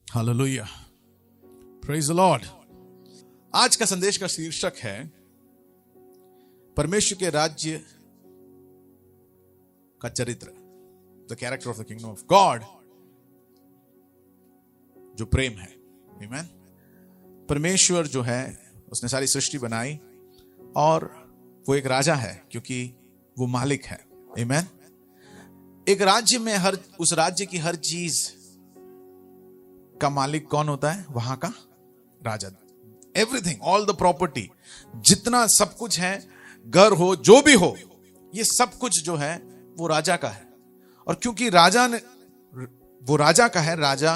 Hallelujah, praise the Lord. आज का संदेश का शीर्षक है परमेश्वर के राज्य का चरित्र, the character of the kingdom of God, जो प्रेम है। आमीन। परमेश्वर जो है उसने सारी सृष्टि बनाई और वो एक राजा है क्योंकि वो मालिक है। आमीन। एक राज्य में उस राज्य की हर चीज का मालिक कौन होता है? वहां का राजा। एवरीथिंग, ऑल द प्रॉपर्टी, जितना सब कुछ है, घर हो जो भी हो, ये सब कुछ जो है वो राजा का है। और क्योंकि राजा ने वो राजा का है, राजा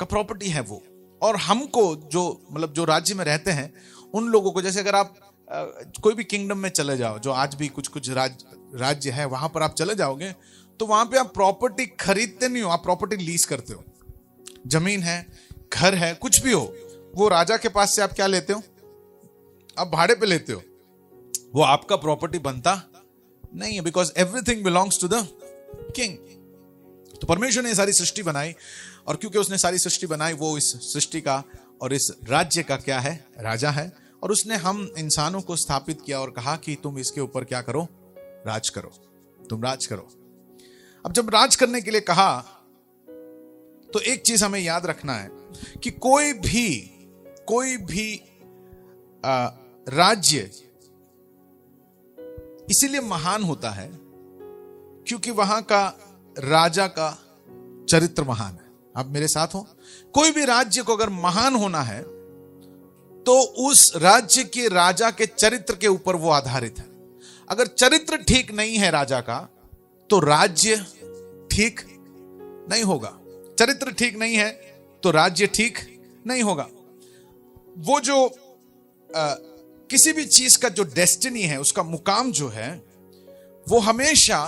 का प्रॉपर्टी है वो। और हमको जो राज्य में रहते हैं उन लोगों को, जैसे अगर आप कोई भी किंगडम में चले जाओ, जो आज भी कुछ राज्य है, वहां पर आप चले जाओगे तो वहां पे आप प्रॉपर्टी खरीदते नहीं हो, आप प्रॉपर्टी लीज करते हो। जमीन है, घर है, कुछ भी हो, वो राजा के पास से आप क्या लेते हो? आप भाड़े पे लेते हो। वो आपका प्रॉपर्टी बनता नहीं है, because everything belongs to the king. तो परमेश्वर ने सारी सृष्टि बनाई और क्योंकि उसने सारी सृष्टि बनाई, वो इस सृष्टि का और इस राज्य का क्या है? राजा है। और उसने हम इंसानों को स्थापित किया और कहा कि तुम इसके ऊपर क्या करो? राज करो, तुम राज करो। अब जब राज करने के लिए कहा तो एक चीज हमें याद रखना है कि कोई भी राज्य इसीलिए महान होता है क्योंकि वहां का राजा का चरित्र महान है। आप मेरे साथ हो? कोई भी राज्य को अगर महान होना है तो उस राज्य के राजा के चरित्र के ऊपर वो आधारित है। अगर चरित्र ठीक नहीं है राजा का तो राज्य ठीक नहीं होगा। चरित्र ठीक नहीं है तो राज्य ठीक नहीं होगा। वो जो किसी भी चीज का जो डेस्टिनी है, उसका मुकाम जो है, वो हमेशा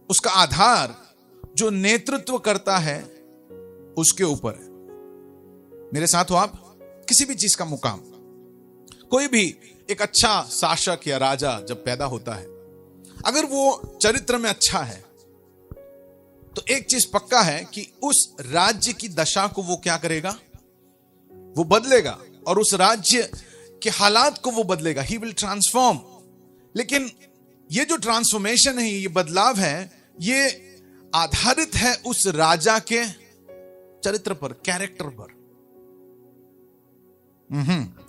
उसका आधार जो नेतृत्व करता है उसके ऊपर है। मेरे साथ हो आप? किसी भी चीज का मुकाम, कोई भी एक अच्छा शासक या राजा जब पैदा होता है, अगर वो चरित्र में अच्छा है तो एक चीज पक्का है कि उस राज्य की दशा को वो क्या करेगा? वो बदलेगा और उस राज्य के हालात को वो बदलेगा। He will transform. लेकिन ये जो ट्रांसफॉर्मेशन है, ये बदलाव है, ये आधारित है उस राजा के चरित्र पर, कैरेक्टर पर।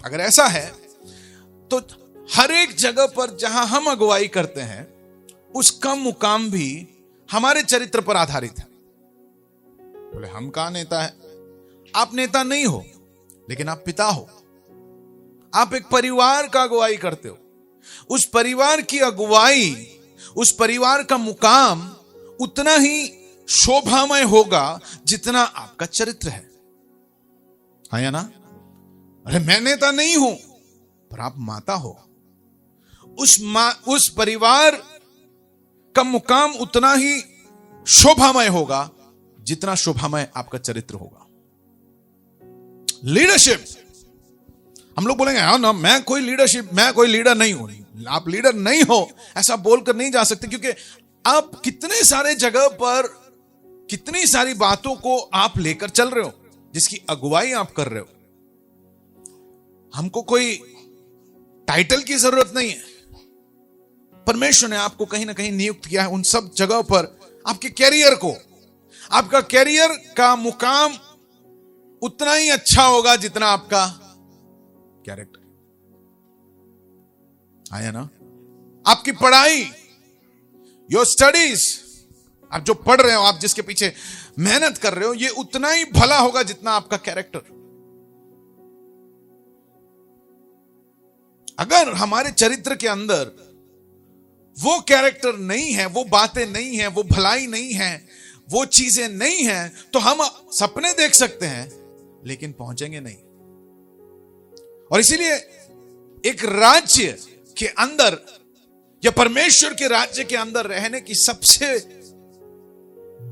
अगर ऐसा है तो हर एक जगह पर जहां हम अगुवाई करते हैं उसका मुकाम भी हमारे चरित्र पर आधारित है। बोले हम कहां नेता है? आप नेता नहीं हो, लेकिन आप पिता हो। आप एक परिवार का अगुवाई करते हो। उस परिवार की अगुवाई, उस परिवार का मुकाम उतना ही शोभामय होगा जितना आपका चरित्र है। हाँ या ना? अरे मैं नेता नहीं हूं, पर आप माता हो। उस परिवार का मुकाम उतना ही शोभामय होगा जितना शोभामय आपका चरित्र होगा। लीडरशिप, हम लोग बोलेंगे हाँ ना, मैं कोई लीडर नहीं हूं। आप लीडर नहीं हो ऐसा बोलकर नहीं जा सकते, क्योंकि आप कितने सारे जगह पर कितनी सारी बातों को आप लेकर चल रहे हो, जिसकी अगुवाई आप कर रहे हो। हमको कोई टाइटल की जरूरत नहीं है। परमेश्वर ने आपको कहीं ना कहीं नियुक्त किया है उन सब जगह पर। आपके कैरियर को, आपका कैरियर का मुकाम उतना ही अच्छा होगा जितना आपका कैरेक्टर। आया ना? आपकी पढ़ाई, योर स्टडीज, आप जो पढ़ रहे हो, आप जिसके पीछे मेहनत कर रहे हो, ये उतना ही भला होगा जितना आपका कैरेक्टर। अगर हमारे चरित्र के अंदर वो कैरेक्टर नहीं है, वो बातें नहीं है, वो भलाई नहीं है, वो चीजें नहीं है, तो हम सपने देख सकते हैं लेकिन पहुंचेंगे नहीं। और इसीलिए एक राज्य के अंदर या परमेश्वर के राज्य के अंदर रहने की सबसे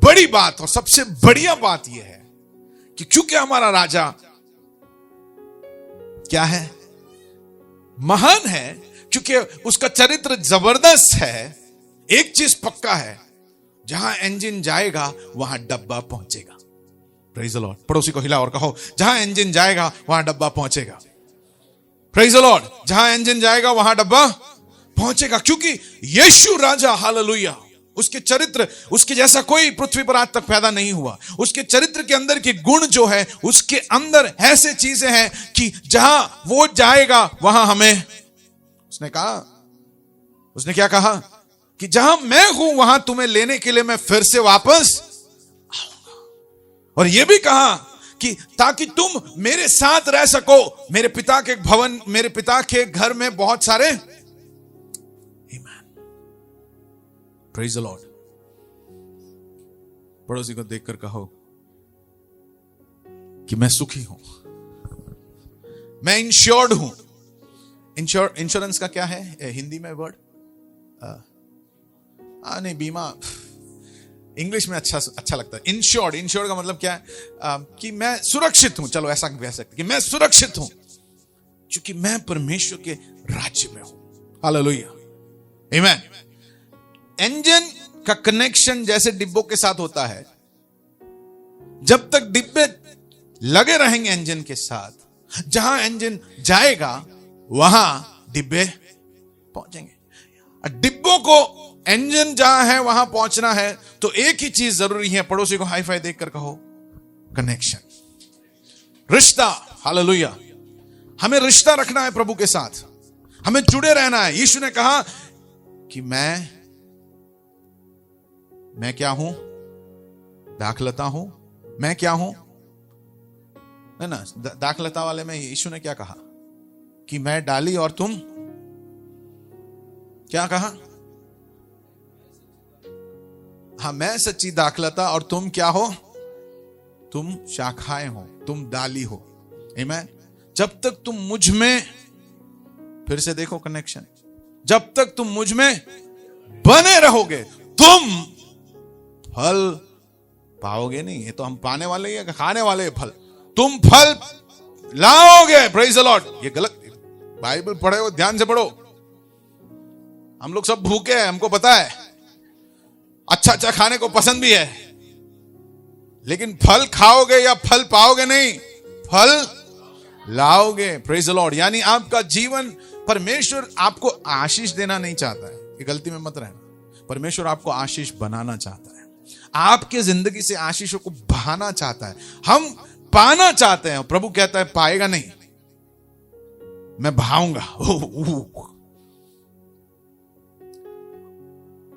बड़ी बात और सबसे बढ़िया बात यह है कि क्योंकि हमारा राजा क्या है? महान है, क्योंकि उसका चरित्र जबरदस्त है। एक चीज पक्का है, जहां इंजन जाएगा वहां डब्बा पहुंचेगा। Praise the Lord. पड़ोसी को हिला और कहो, जहां इंजन जाएगा वहां डब्बा पहुंचेगा। Praise the Lord. जहां इंजन जाएगा वहां डब्बा पहुंचेगा, क्योंकि यीशु राजा, हालेलुया, उसके चरित्र, उसके जैसा कोई पृथ्वी पर आज तक पैदा नहीं हुआ। उसके चरित्र के अंदर के गुण जो है, उसके अंदर ऐसे चीजें हैं कि जहां वो जाएगा वहां हमें, उसने कहा, उसने क्या कहा कि जहां मैं हूं वहां तुम्हें लेने के लिए मैं फिर से वापस आऊंगा। और यह भी कहा कि ताकि तुम मेरे साथ रह सको। मेरे पिता के भवन, मेरे पिता के घर में बहुत सारे, प्रेज द लॉर्ड। पड़ोसी को देखकर कहो कि मैं सुखी हूं, मैं इंश्योर्ड हूं। इंश्योरेंस का क्या है हिंदी में वर्ड? नहीं, बीमा इंग्लिश में अच्छा लगता है। इंश्योर्ड, इंश्योर्ड का मतलब क्या है? कि मैं सुरक्षित हूं। चलो ऐसा कह सकते कि मैं सुरक्षित हूं क्योंकि मैं परमेश्वर के राज्य में हूं। हालेलुया, आमीन। इंजन का कनेक्शन जैसे डिब्बों के साथ होता है, जब तक डिब्बे लगे रहेंगे इंजन के साथ, जहां इंजन जाएगा वहां डिब्बे पहुंचेंगे। डिब्बों को इंजन जहां है वहां पहुंचना है तो एक ही चीज जरूरी है। पड़ोसी को हाई फाई देखकर कहो, कनेक्शन, रिश्ता। हालेलुया। हमें रिश्ता रखना है प्रभु के साथ, हमें जुड़े रहना है। यीशु ने कहा कि मैं क्या हूं? दाखलता हूं। मैं क्या हूं? है ना, दाखलता वाले में यीशु ने क्या कहा कि मैं डाली और तुम क्या कहा? हाँ, मैं सच्ची दाखलता और तुम क्या हो? तुम शाखाएं हो, तुम डाली हो। आमीन। जब तक तुम मुझ में, फिर से देखो कनेक्शन, जब तक तुम मुझ में बने रहोगे तुम फल पाओगे नहीं। ये तो हम पाने वाले हैं, खाने वाले हैं फल। तुम फल लाओगे। Praise the Lord. ये गलत, बाइबल पढ़े हो, ध्यान से पढ़ो। हम लोग सब भूखे हैं, हमको पता है, अच्छा खाने को पसंद भी है, लेकिन फल खाओगे या फल पाओगे नहीं, फल लाओगे। Praise the Lord. यानी आपका जीवन, परमेश्वर आपको आशीष देना नहीं चाहता है, ये गलती में मत रहना। परमेश्वर आपको आशीष बनाना चाहता है, आपके जिंदगी से आशीषों को बहाना चाहता है। हम पाना चाहते हैं, प्रभु कहता है पाएगा नहीं, मैं बहाऊंगा।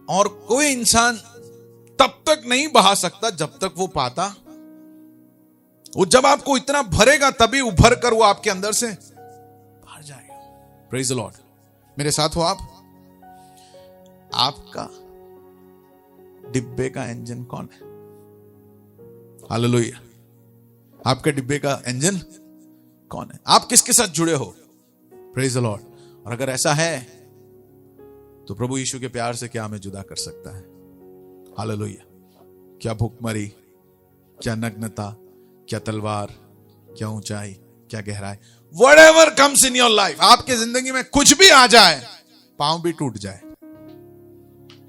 और कोई इंसान तब तक नहीं बहा सकता जब तक वो पाता। वो जब आपको इतना भरेगा तभी उभर कर वो आपके अंदर से बाहर जाएगा। Praise the Lord. मेरे साथ हो आप? आपका डिब्बे का इंजन कौन है? हालेलुया। आपके डिब्बे का इंजन कौन है? आप किसके साथ जुड़े हो? Praise the Lord. और अगर ऐसा है तो प्रभु यीशु के प्यार से क्या हमें जुदा कर सकता है? हालेलुया। क्या भूखमरी, क्या नग्नता, क्या तलवार, क्या ऊंचाई, क्या गहराई, whatever comes in your life, आपके जिंदगी में कुछ भी आ जाए, पांव भी टूट जाए,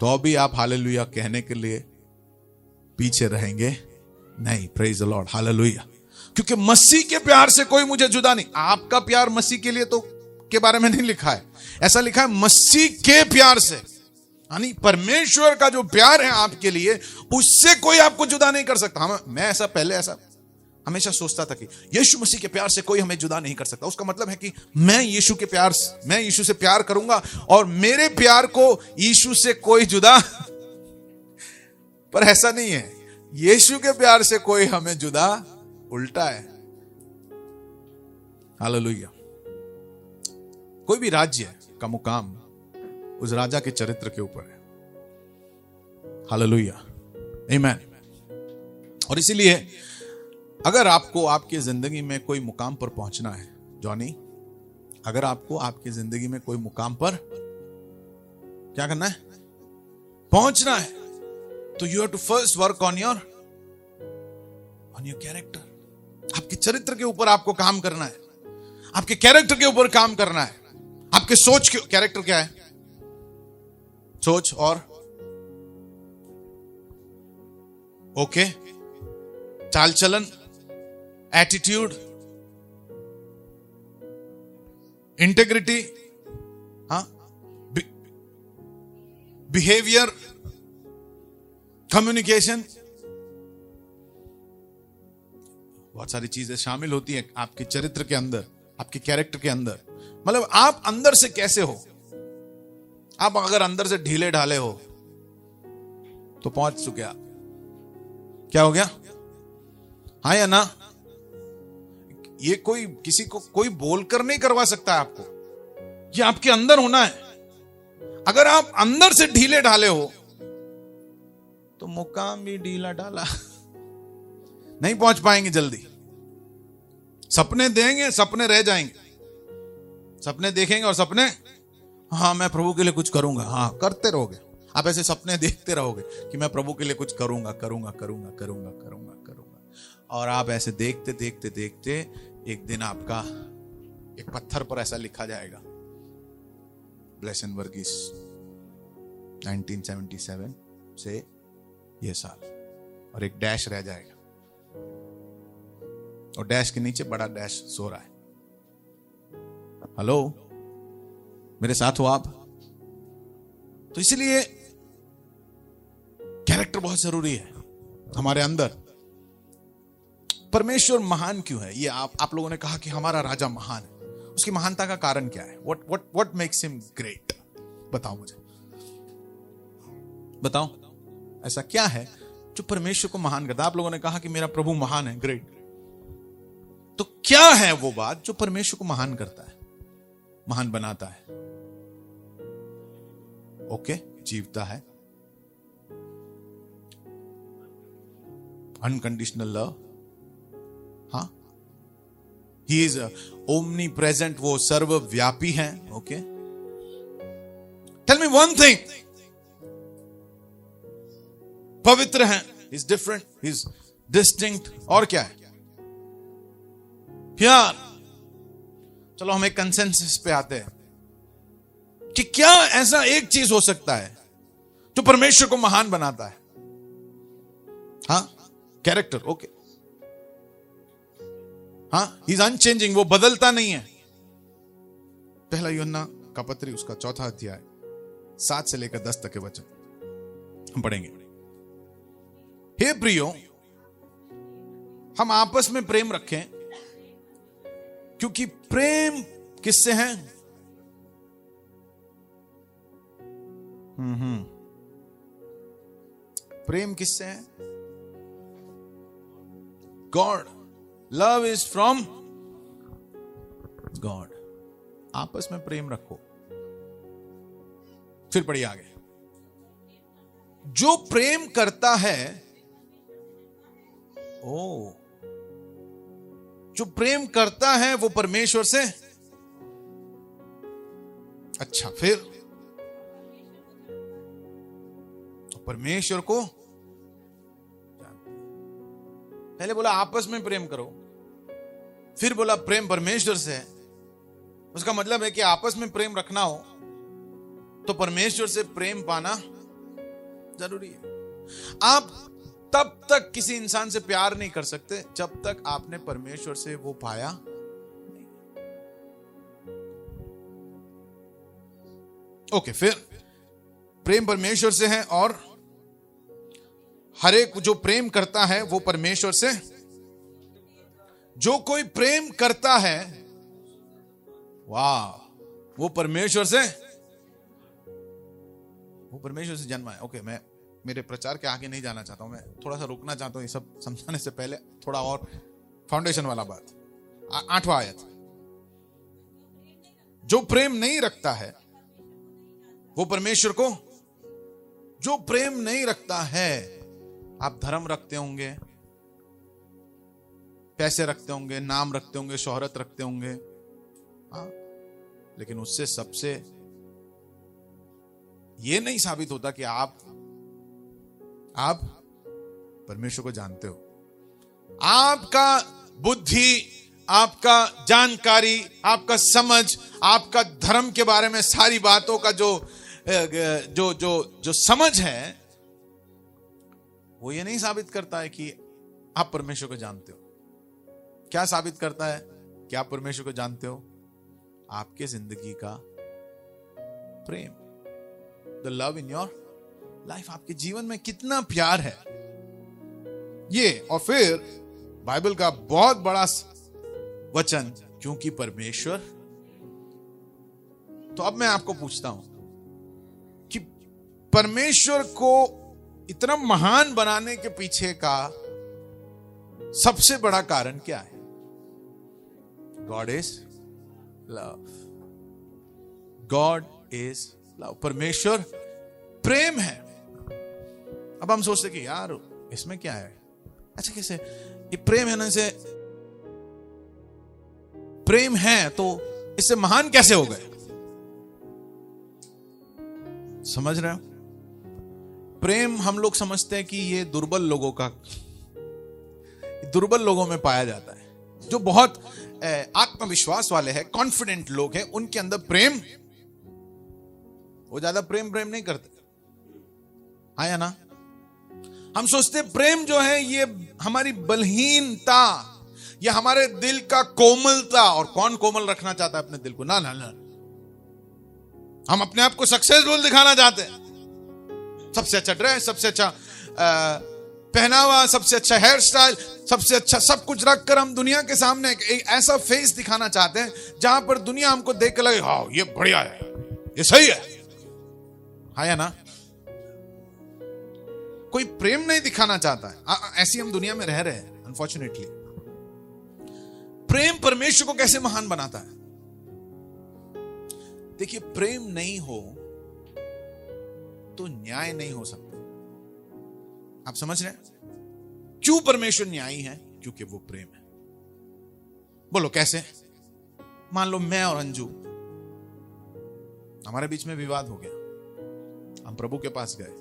तो भी आप हालेलुया कहने के लिए पीछे रहेंगे नहीं। Praise the Lord. हालेलुया। क्योंकि मसीह के प्यार से कोई मुझे जुदा नहीं। आपका प्यार मसीह के लिए तो के बारे में नहीं लिखा है, ऐसा लिखा है मसीह के प्यार से, यानी परमेश्वर का जो प्यार है आपके लिए, उससे कोई आपको जुदा नहीं कर सकता। मैं ऐसा पहले ऐसा हमेशा सोचता था कि यीशु मसीह के प्यार से कोई हमें जुदा नहीं कर सकता। उसका मतलब है कि मैं यीशु से प्यार करूंगा और मेरे प्यार को यीशु से कोई जुदा पर ऐसा नहीं है। यीशु के प्यार से कोई हमें जुदा, उल्टा है। हालेलुया। कोई भी राज्य का मुकाम उस राजा के चरित्र के ऊपर है। हालेलुया, आमीन। और इसीलिए अगर आपको आपकी जिंदगी में कोई मुकाम पर पहुंचना है, जॉनी, अगर आपको आपकी जिंदगी में कोई मुकाम पर क्या करना है, पहुंचना है, तो you have to first work on your character. आपके चरित्र के ऊपर आपको काम करना है, आपके कैरेक्टर के ऊपर काम करना है। आपके सोच के कैरेक्टर क्या है? सोच और ओके, चाल चलन, एटीट्यूड, इंटेग्रिटी, हाँ, बिहेवियर, कम्युनिकेशन, बहुत सारी चीजें शामिल होती हैं आपके चरित्र के अंदर, आपके कैरेक्टर के अंदर। मतलब आप अंदर से कैसे हो। आप अगर अंदर से ढीले ढाले हो तो पहुंच चुके आप। क्या हो गया? हाँ या ना? ये कोई किसी को कोई बोलकर नहीं करवा सकता है आपको, ये आपके अंदर होना है। अगर आप अंदर से ढीले ढाले हो तो मुकाम भी ढीला ढाला, नहीं पहुंच पाएंगे जल्दी। सपने देंगे, सपने रह जाएंगे। सपने देखेंगे और सपने, हाँ मैं प्रभु के लिए कुछ करूंगा, हाँ करते रहोगे। आप ऐसे सपने देखते रहोगे कि मैं प्रभु के लिए कुछ करूंगा करूंगा करूंगा करूंगा करूंगा करूंगा, और आप ऐसे देखते देखते देखते एक दिन आपका एक पत्थर पर ऐसा लिखा जाएगा, ब्लेसन वर्गीस 1977 से ये साल, और एक डैश रह जाएगा, और डैश के नीचे बड़ा डैश सो रहा है। हेलो, मेरे साथ हो आप? तो इसलिए कैरेक्टर बहुत जरूरी है हमारे अंदर। परमेश्वर महान क्यों है? ये आप लोगों ने कहा कि हमारा राजा महान है। उसकी महानता का कारण क्या है? What makes him great? बताओ मुझे, बताओ ऐसा क्या है जो परमेश्वर को महान करता है? आप लोगों ने कहा कि मेरा प्रभु महान है, ग्रेट। तो क्या है वो बात जो परमेश्वर को महान करता है, महान बनाता है? ओके, जीवता है, अनकंडीशनल लव, हाँ, ही इज ओमनी प्रेजेंट, वो सर्वव्यापी है। Okay, tell me one thing, पवित्र है, इज डिफरेंट, इज डिस्टिंक्ट, और क्या है? प्यार। चलो हम एक कंसेंसस पे आते हैं कि क्या ऐसा एक चीज हो सकता है जो परमेश्वर को महान बनाता है? हाँ, कैरेक्टर, ओके, हाँ, ही इज अनचेंजिंग, वो बदलता नहीं है। पहला यूहन्ना का पत्री, उसका 4 अध्याय 7 से लेकर 10 तक के वचन हम पढ़ेंगे। हे प्रियो, हम आपस में प्रेम रखें, क्योंकि प्रेम किससे है? प्रेम किससे है? God. Love is from God. आपस में प्रेम रखो। फिर पढ़िए आगे, जो प्रेम करता है, ओ, जो प्रेम करता है वो परमेश्वर से, अच्छा, फिर परमेश्वर को, पहले बोला आपस में प्रेम करो, फिर बोला प्रेम परमेश्वर से है। उसका मतलब है कि आपस में प्रेम रखना हो तो परमेश्वर से प्रेम पाना जरूरी है। आप तब तक किसी इंसान से प्यार नहीं कर सकते जब तक आपने परमेश्वर से वो पाया नहीं। ओके, फिर प्रेम परमेश्वर से है, और हर एक जो प्रेम करता है वो परमेश्वर से, जो कोई प्रेम करता है, वाह, वो परमेश्वर से जन्मा है। ओके, मैं मेरे प्रचार के आगे नहीं जाना चाहता हूं, मैं थोड़ा सा रुकना चाहता हूं। ये सब समझाने से पहले थोड़ा और फाउंडेशन वाला बात। 8वां आयत, जो प्रेम नहीं रखता है वो परमेश्वर को, जो प्रेम नहीं रखता है, आप धर्म रखते होंगे, पैसे रखते होंगे, नाम रखते होंगे, शोहरत रखते होंगे, हाँ, लेकिन उससे सबसे ये नहीं साबित होता कि आप परमेश्वर को जानते हो। आपका बुद्धि, आपका जानकारी, आपका समझ, आपका धर्म के बारे में सारी बातों का जो समझ है, वो ये नहीं साबित करता है कि आप परमेश्वर को जानते हो। क्या साबित करता है कि आप परमेश्वर को जानते हो? आपके जिंदगी का प्रेम, the love in your life, आपके जीवन में कितना प्यार है ये। और फिर बाइबल का बहुत बड़ा वचन, क्योंकि परमेश्वर। तो अब मैं आपको पूछता हूं कि परमेश्वर को इतना महान बनाने के पीछे का सबसे बड़ा कारण क्या है? God is love. God is love. परमेश्वर प्रेम है। अब हम सोचते कि यार इसमें क्या है? अच्छा, कैसे ये प्रेम है ना, इसे प्रेम है तो इससे महान कैसे हो गए? समझ रहे हो? प्रेम हम लोग समझते हैं कि ये दुर्बल लोगों में पाया जाता है, जो बहुत आत्मविश्वास वाले हैं, कॉन्फिडेंट लोग हैं, उनके अंदर प्रेम, वो ज्यादा प्रेम नहीं करते। आया ना? हम सोचते प्रेम जो है ये हमारी बलहीनता या हमारे दिल का कोमलता, और कौन कोमल रखना चाहता है अपने दिल को? ना ना ना, हम अपने आप को सक्सेसफुल दिखाना चाहते हैं। सबसे अच्छा ड्रेस, सबसे अच्छा पहनावा, सबसे अच्छा हेयर स्टाइल, सबसे अच्छा सब कुछ रखकर हम दुनिया के सामने एक ऐसा फेस दिखाना चाहते हैं जहां पर दुनिया हमको देख के लगे हाँ ये बढ़िया है, ये सही है ना? कोई प्रेम नहीं दिखाना चाहता है। ऐसी हम दुनिया में रह रहे हैं अनफॉर्चुनेटली। प्रेम परमेश्वर को कैसे महान बनाता है? देखिए, प्रेम नहीं हो तो न्याय नहीं हो सकता। आप समझ रहे हैं? क्यों परमेश्वर न्यायी है? क्योंकि वो प्रेम है। बोलो कैसे? मान लो मैं और अंजू, हमारे बीच में विवाद हो गया, हम प्रभु के पास गए।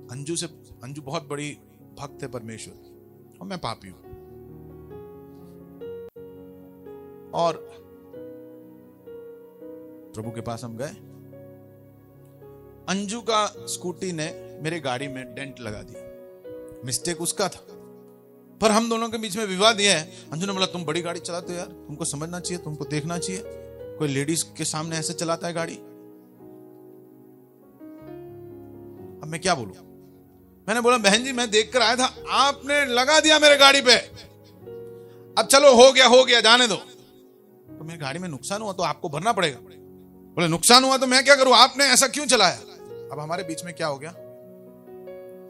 अंजू बहुत बड़ी भक्त है परमेश्वर की, और मैं पापी हूं। और प्रभु के पास हम गए। अंजू का स्कूटी ने मेरे गाड़ी में डेंट लगा दिया, मिस्टेक उसका था, पर हम दोनों के बीच में विवाद यह है। अंजू ने बोला तुम बड़ी गाड़ी चलाते हो यार, तुमको समझना चाहिए, तुमको देखना चाहिए, कोई लेडीज के सामने ऐसे चलाता है गाड़ी। अब मैं क्या बोलूं? मैंने बोला बहन जी मैं देख कर आया था, आपने लगा दिया मेरे गाड़ी पे, अब चलो हो गया जाने दो। तो मेरी गाड़ी में नुकसान हुआ तो आपको भरना पड़ेगा। बोले नुकसान हुआ तो मैं क्या करूं, आपने ऐसा क्यों चलाया? अब हमारे बीच में क्या हो गया?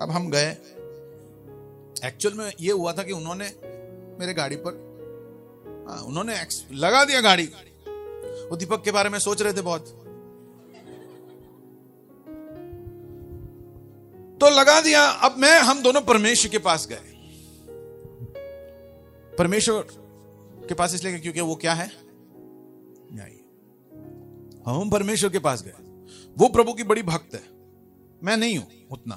अब हम गए, एक्चुअल में ये हुआ था कि उन्होंने मेरे गाड़ी पर उन्होंने लगा दिया गाड़ी। वो दीपक के बारे में सोच रहे थे बहुत, तो लगा दिया। अब हम दोनों परमेश्वर के पास गए। परमेश्वर के पास इसलिए क्योंकि वो क्या है? न्यायी। हम परमेश्वर के पास गए। वो प्रभु की बड़ी भक्त है, मैं नहीं हूं उतना।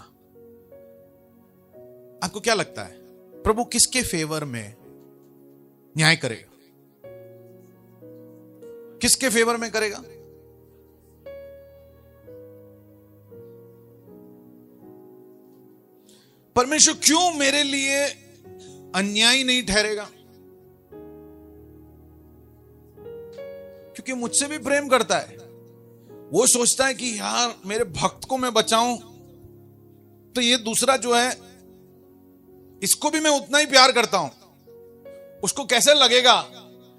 आपको क्या लगता है प्रभु किसके फेवर में न्याय करेगा? किसके फेवर में करेगा? परमेश्वर क्यों मेरे लिए अन्यायी नहीं ठहरेगा? क्योंकि मुझसे भी प्रेम करता है। वो सोचता है कि यार मेरे भक्त को मैं बचाऊं तो ये दूसरा जो है इसको भी मैं उतना ही प्यार करता हूं। उसको कैसे लगेगा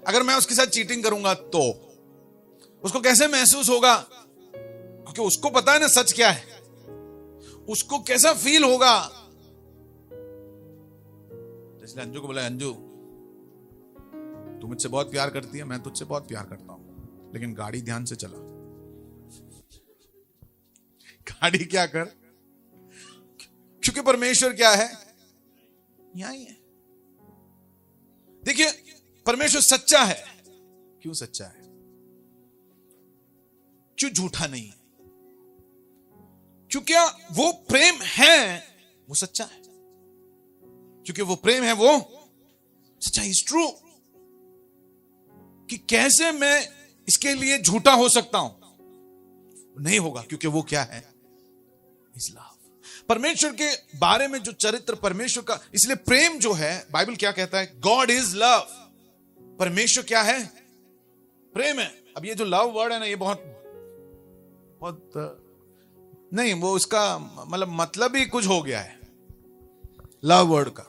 अगर मैं उसके साथ चीटिंग करूंगा? तो उसको कैसे महसूस होगा? क्योंकि उसको पता है ना सच क्या है। उसको कैसा फील होगा? इसलिए अंजू को बोला, अंजू तू मुझसे बहुत प्यार करती है, मैं तुझसे बहुत प्यार करता हूं, लेकिन गाड़ी ध्यान से चला। गाड़ी क्या कर? क्योंकि परमेश्वर क्या है? न्यायी है। देखिए परमेश्वर सच्चा है। क्यों सच्चा है? क्यों झूठा नहीं है? क्योंकि वो प्रेम है, वो सच्चा है। क्योंकि वो प्रेम है, वो सच्चा इज ट्रू। कि कैसे मैं इसके लिए झूठा हो सकता हूं? नहीं होगा, क्योंकि वो क्या है? Is love. परमेश्वर के बारे में जो चरित्र परमेश्वर का, इसलिए प्रेम जो है, बाइबल क्या कहता है? God is love. परमेश्वर क्या है? प्रेम है। अब ये जो लव वर्ड है ना, ये बहुत नहीं, वो उसका मतलब ही कुछ हो गया है लव वर्ड का।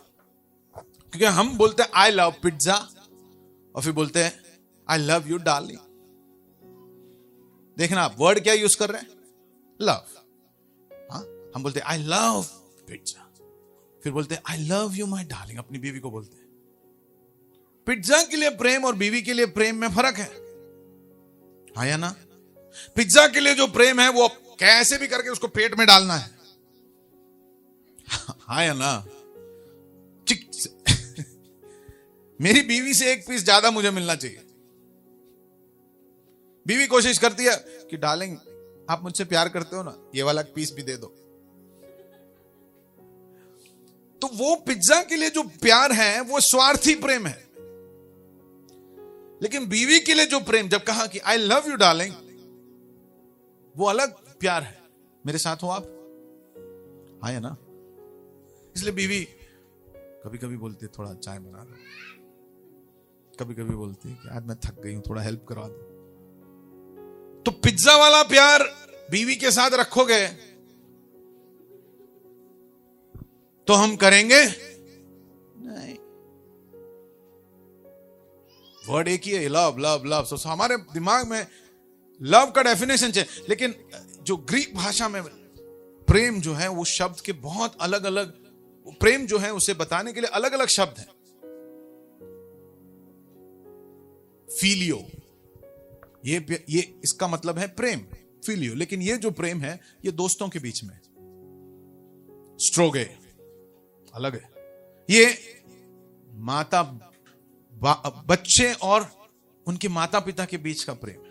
क्योंकि हम बोलते हैं आई लव पिज्जा, और फिर बोलते हैं आई लव यू डार्लिंग। देखना आप वर्ड क्या यूज कर रहे हैं? लव। हाँ, हम बोलते हैं आई लव पिज्जा, फिर बोलते हैं I love you my darling, अपनी बीवी को बोलते हैं। पिज्जा के लिए प्रेम और बीवी के लिए प्रेम में फर्क है, हाँ या ना? पिज्जा के लिए जो प्रेम है वो कैसे भी करके उसको पेट में डालना है, हाँ या ना? मेरी बीवी से एक पीस ज्यादा मुझे मिलना चाहिए। बीवी कोशिश करती है कि डार्लिंग आप मुझसे प्यार करते हो ना, ये वाला पीस भी दे दो। तो वो पिज्जा के लिए जो प्यार है वो स्वार्थी प्रेम है। लेकिन बीवी के लिए जो प्रेम, जब कहा कि आई लव यू डार्लिंग, वो अलग प्यार है। मेरे साथ हो आप, हाँ या ना? इसलिए बीवी कभी कभी बोलती है थोड़ा चाय बना दो, कभी कभी बोलती है कि आज मैं थक गई हूं, थोड़ा हेल्प करवा दो। तो पिज्जा वाला प्यार बीवी के साथ रखोगे तो हम करेंगे नहीं। वर्ड एक ही है, लव लव लव। सो हमारे दिमाग में लव का डेफिनेशन चाहिए, लेकिन जो ग्रीक भाषा में प्रेम जो है वो शब्द के बहुत अलग अलग, प्रेम जो है उसे बताने के लिए अलग अलग शब्द हैं। फीलियो, ये इसका मतलब है प्रेम, फीलियो। लेकिन ये जो प्रेम है ये दोस्तों के बीच में। स्ट्रोगे अलग है, ये माता बच्चे और उनके माता पिता के बीच का प्रेम।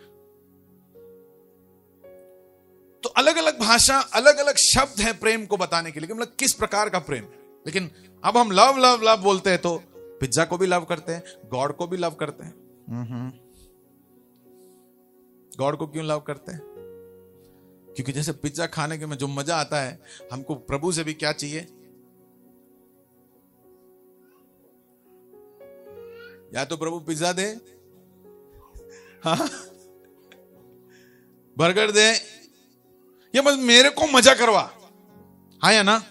तो अलग अलग भाषा, अलग अलग शब्द है प्रेम को बताने के लिए, मतलब किस प्रकार का प्रेम। लेकिन अब हम लव लव लव बोलते हैं तो पिज्जा को भी लव करते हैं, गॉड को भी लव करते हैं। गॉड को क्यों लव करते हैं? क्योंकि जैसे पिज्जा खाने के में जो मजा आता है, हमको प्रभु से भी क्या चाहिए? या तो प्रभु पिज्जा दे, हाँ, बर्गर दे, या बस मेरे को मजा करवा, हाँ या ना?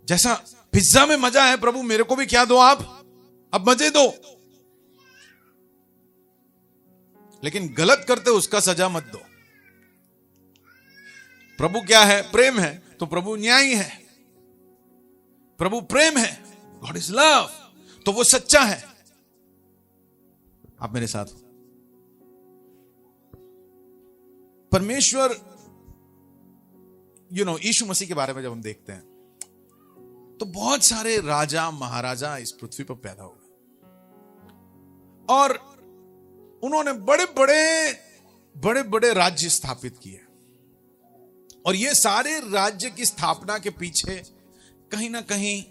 जैसा पिज्जा में मजा है, प्रभु मेरे को भी क्या दो आप, अब मजे दो। लेकिन गलत करते उसका सजा मत दो। प्रभु क्या है? प्रेम है, तो प्रभु न्यायी है। प्रभु प्रेम है, गॉड इज लव, तो वो सच्चा है। आप मेरे साथ हो? परमेश्वर, यीशु मसीह के बारे में जब हम देखते हैं तो बहुत सारे राजा महाराजा इस पृथ्वी पर पैदा हुए और उन्होंने बड़े बड़े राज्य स्थापित किए। और ये सारे राज्य की स्थापना के पीछे कहीं ना कहीं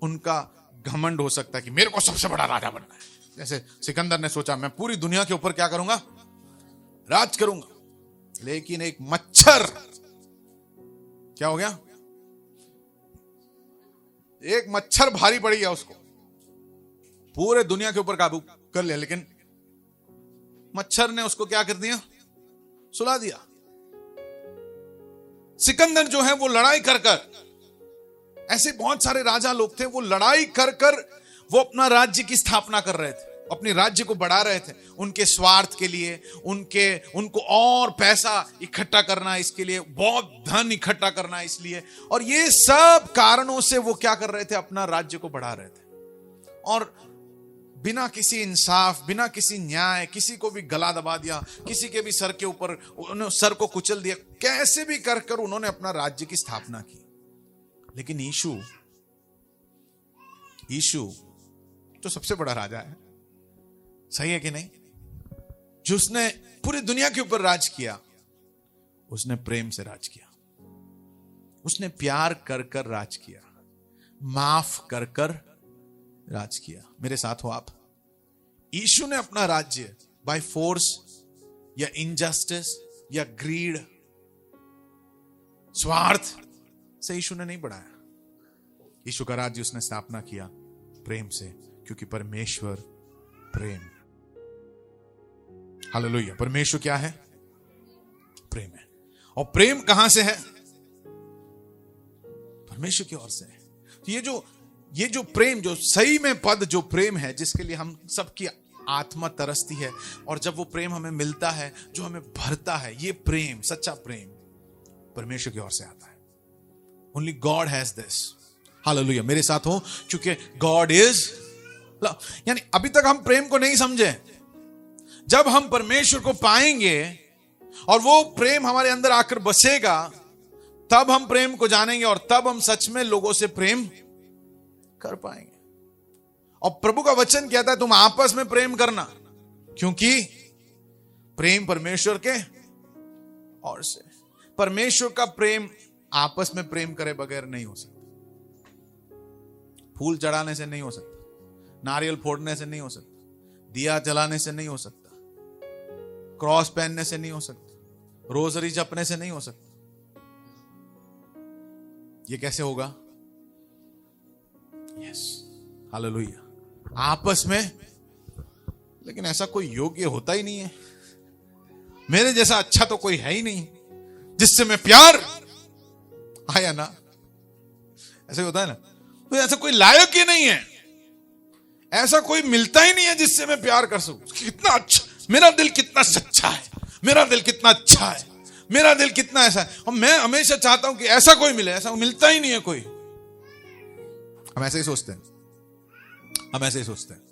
उनका घमंड हो सकता है कि मेरे को सबसे बड़ा राजा बनना है। जैसे सिकंदर ने सोचा मैं पूरी दुनिया के ऊपर क्या करूंगा? राज करूंगा। लेकिन एक मच्छर क्या हो गया? एक मच्छर भारी पड़ गया, उसको पूरे दुनिया के ऊपर काबू कर लिया। लेकिन मच्छर ने उसको क्या कर दिया? सुला दिया। सिकंदर जो है वो लड़ाई कर कर, ऐसे बहुत सारे राजा लोग थे, वो लड़ाई कर कर वो अपना राज्य की स्थापना कर रहे थे, अपने राज्य को बढ़ा रहे थे। उनके स्वार्थ के लिए, उनको और पैसा इकट्ठा करना, इसके लिए बहुत धन इकट्ठा करना इसलिए, और ये सब कारणों से वो क्या कर रहे थे? अपना राज्य को बढ़ा रहे थे। और बिना किसी इंसाफ, बिना किसी न्याय, किसी को भी गला दबा दिया, किसी के भी सर के ऊपर उन्होंने सर को कुचल दिया, कैसे भी कर कर उन्होंने अपना राज्य की स्थापना की। लेकिन यीशु तो सबसे बड़ा राजा है, सही है कि नहीं? जो उसने पूरी दुनिया के ऊपर राज किया, उसने प्रेम से राज किया, उसने प्यार कर कर राज किया, माफ कर कर राज किया। मेरे साथ हो आप? यीशु ने अपना राज्य बाय फोर्स या इनजस्टिस या ग्रीड, स्वार्थ से यीशु ने नहीं बढ़ाया। यीशु का राज्य उसने स्थापना किया प्रेम से, क्योंकि परमेश्वर प्रेम हालेलुया। परमेश्वर क्या है? प्रेम है। और प्रेम कहां से है? परमेश्वर की ओर से है। तो ये जो प्रेम, जो सही में पद जो प्रेम है, जिसके लिए हम सबकी आत्मा तरसती है, और जब वो प्रेम हमें मिलता है, जो हमें भरता है, ये प्रेम, सच्चा प्रेम परमेश्वर की ओर से आता है। Only God has this. Hallelujah. मेरे साथ हो, क्योंकि गॉड इज लव। यानी अभी तक हम प्रेम को नहीं समझे। जब हम परमेश्वर को पाएंगे और वो प्रेम हमारे अंदर आकर बसेगा, तब हम प्रेम को जानेंगे, और तब हम सच में लोगों से प्रेम कर पाएंगे। और प्रभु का वचन कहता है तुम आपस में प्रेम करना, क्योंकि प्रेम परमेश्वर के और से। परमेश्वर का प्रेम आपस में प्रेम करे बगैर नहीं हो सकता। फूल चढ़ाने से नहीं हो सकता, नारियल फोड़ने से नहीं हो सकता, दिया जलाने से नहीं हो सकता, क्रॉस पहनने से नहीं हो सकता, रोजरी जपने से नहीं हो सकता। ये कैसे होगा? Yes, hallelujah. आपस में। लेकिन ऐसा कोई योग्य होता ही नहीं है। मेरे जैसा अच्छा तो कोई है ही नहीं जिससे मैं प्यार, आया ना, ऐसे होता है ना। तो ऐसा कोई लायक ही नहीं है, ऐसा कोई मिलता ही नहीं है जिससे मैं प्यार कर सकूं। कितना अच्छा, मेरा दिल कितना सच्चा है, मेरा दिल कितना अच्छा है, मेरा दिल कितना ऐसा है। और मैं हमेशा चाहता हूं कि ऐसा कोई मिले, ऐसा मिलता ही नहीं है कोई। हम ऐसे ही सोचते हैं, हम ऐसे ही सोचते हैं।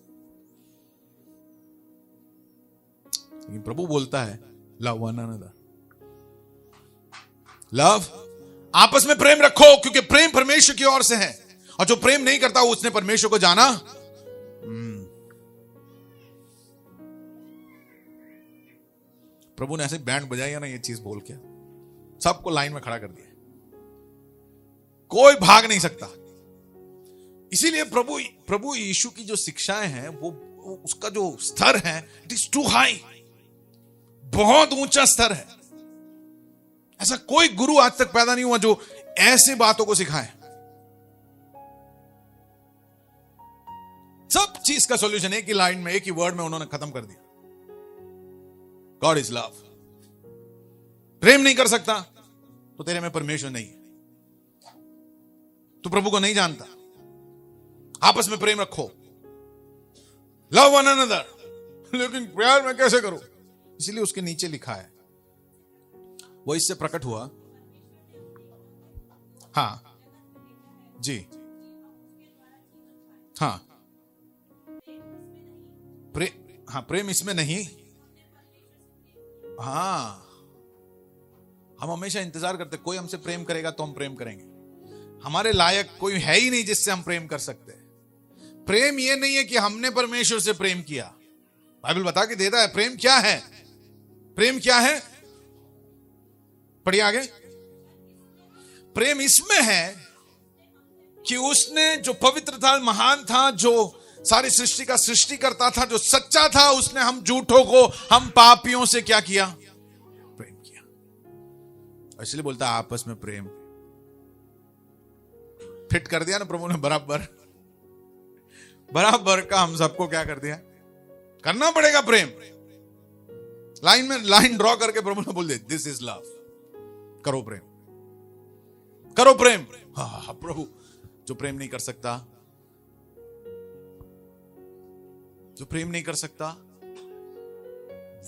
लेकिन प्रभु बोलता है लव वन अनदर। लव, आपस में प्रेम रखो, क्योंकि प्रेम परमेश्वर की ओर से है। और जो प्रेम नहीं करता उसने परमेश्वर को जाना। प्रभु ने ऐसे बैंड बजाया ना, ये चीज बोल के सबको लाइन में खड़ा कर दिया, कोई भाग नहीं सकता। इसीलिए प्रभु यीशु की जो शिक्षाएं हैं, वो उसका जो स्तर है, इट इज टू हाई, बहुत ऊंचा स्तर है। ऐसा कोई गुरु आज तक पैदा नहीं हुआ जो ऐसे बातों को सिखाए। सब चीज का सॉल्यूशन एक ही लाइन में, एक ही वर्ड में उन्होंने खत्म कर दिया। God is love. प्रेम नहीं कर सकता तो तेरे में परमेश्वर नहीं है, तू प्रभु को नहीं जानता। आपस में प्रेम रखो, लव वन अनदर। लेकिन प्यार मैं कैसे करूं? इसलिए उसके नीचे लिखा है, वो इससे प्रकट हुआ। हाँ जी, हाँ प्रेम इसमें नहीं। हाँ, हम हमेशा इंतजार करते, कोई हमसे प्रेम करेगा तो हम प्रेम करेंगे। हमारे लायक कोई है ही नहीं जिससे हम प्रेम कर सकते हैं। प्रेम ये नहीं है कि हमने परमेश्वर से प्रेम किया, बाइबल बता के देता है प्रेम क्या है। प्रेम क्या है? पढ़िए आगे। प्रेम इसमें है कि उसने जो पवित्र था, महान था, जो सारी सृष्टि का सृष्टि करता था, जो सच्चा था, उसने हम झूठों को, हम पापियों से क्या किया? प्रेम किया। इसलिए बोलता है आपस में प्रेम। फिट कर दिया ना प्रभु ने, बराबर बराबर का हम सबको क्या कर दिया? करना पड़ेगा प्रेम। लाइन में लाइन ड्रॉ करके प्रभु ने बोल दिया दिस इज लव। करो प्रेम, करो प्रेम। हाँ प्रभु, जो प्रेम नहीं कर सकता, जो प्रेम नहीं कर सकता,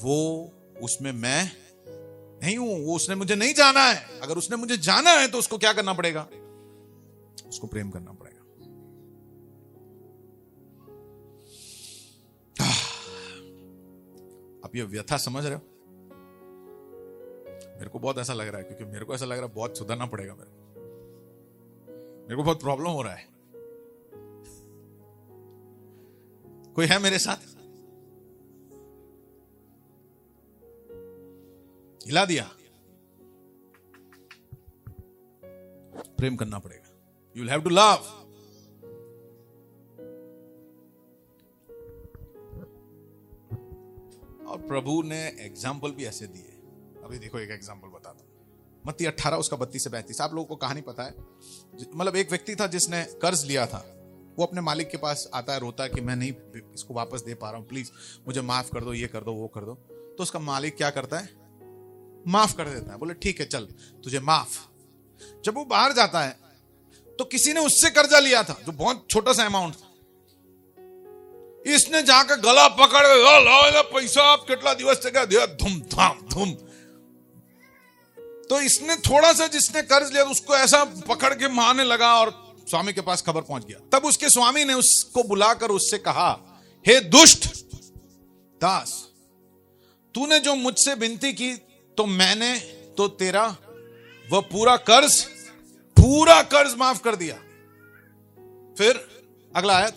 वो उसमें मैं नहीं हूं, वो उसने मुझे नहीं जाना है। अगर उसने मुझे जाना है तो उसको क्या करना पड़ेगा? उसको प्रेम करना पड़ेगा। आप ये व्यथा समझ रहे हो? मेरे को बहुत ऐसा लग रहा है, क्योंकि मेरे को ऐसा लग रहा है बहुत सुधरना पड़ेगा। मेरे को बहुत प्रॉब्लम हो रहा है। कोई है मेरे साथ? हिला दिया। प्रेम करना पड़ेगा। You will have to love. और प्रभु ने एग्जाम्पल भी ऐसे दिए। अभी देखो एक एग्जाम्पल बताता हूं। मत्ती 18 उसका 32 से 35। आप लोगों को कहानी पता है। मतलब एक व्यक्ति था जिसने कर्ज लिया था। वो अपने मालिक के पास आता है, रोता है कि मैं नहीं इसको वापस दे पा रहा हूं, प्लीज मुझे माफ कर दो, ये कर दो, वो कर दो। तो उसका मालिक क्या करता है? माफ कर देता है। बोले ठीक है चल तुझे माफ। जब वो बाहर जाता है तो किसी ने उससे कर्जा लिया था जो बहुत छोटा सा अमाउंट था। इसने जाकर गला पकड़ पैसा आप कितना दिवस से दिया, धूम धाम धूम। तो इसने थोड़ा सा जिसने कर्ज लिया उसको ऐसा पकड़ के मारने लगा और स्वामी के पास खबर पहुंच गया। तब उसके स्वामी ने उसको बुलाकर उससे कहा, हे दुष्ट दास, तूने जो मुझसे विनती की तो मैंने तो तेरा वह पूरा कर्ज माफ कर दिया। फिर अगला आयत,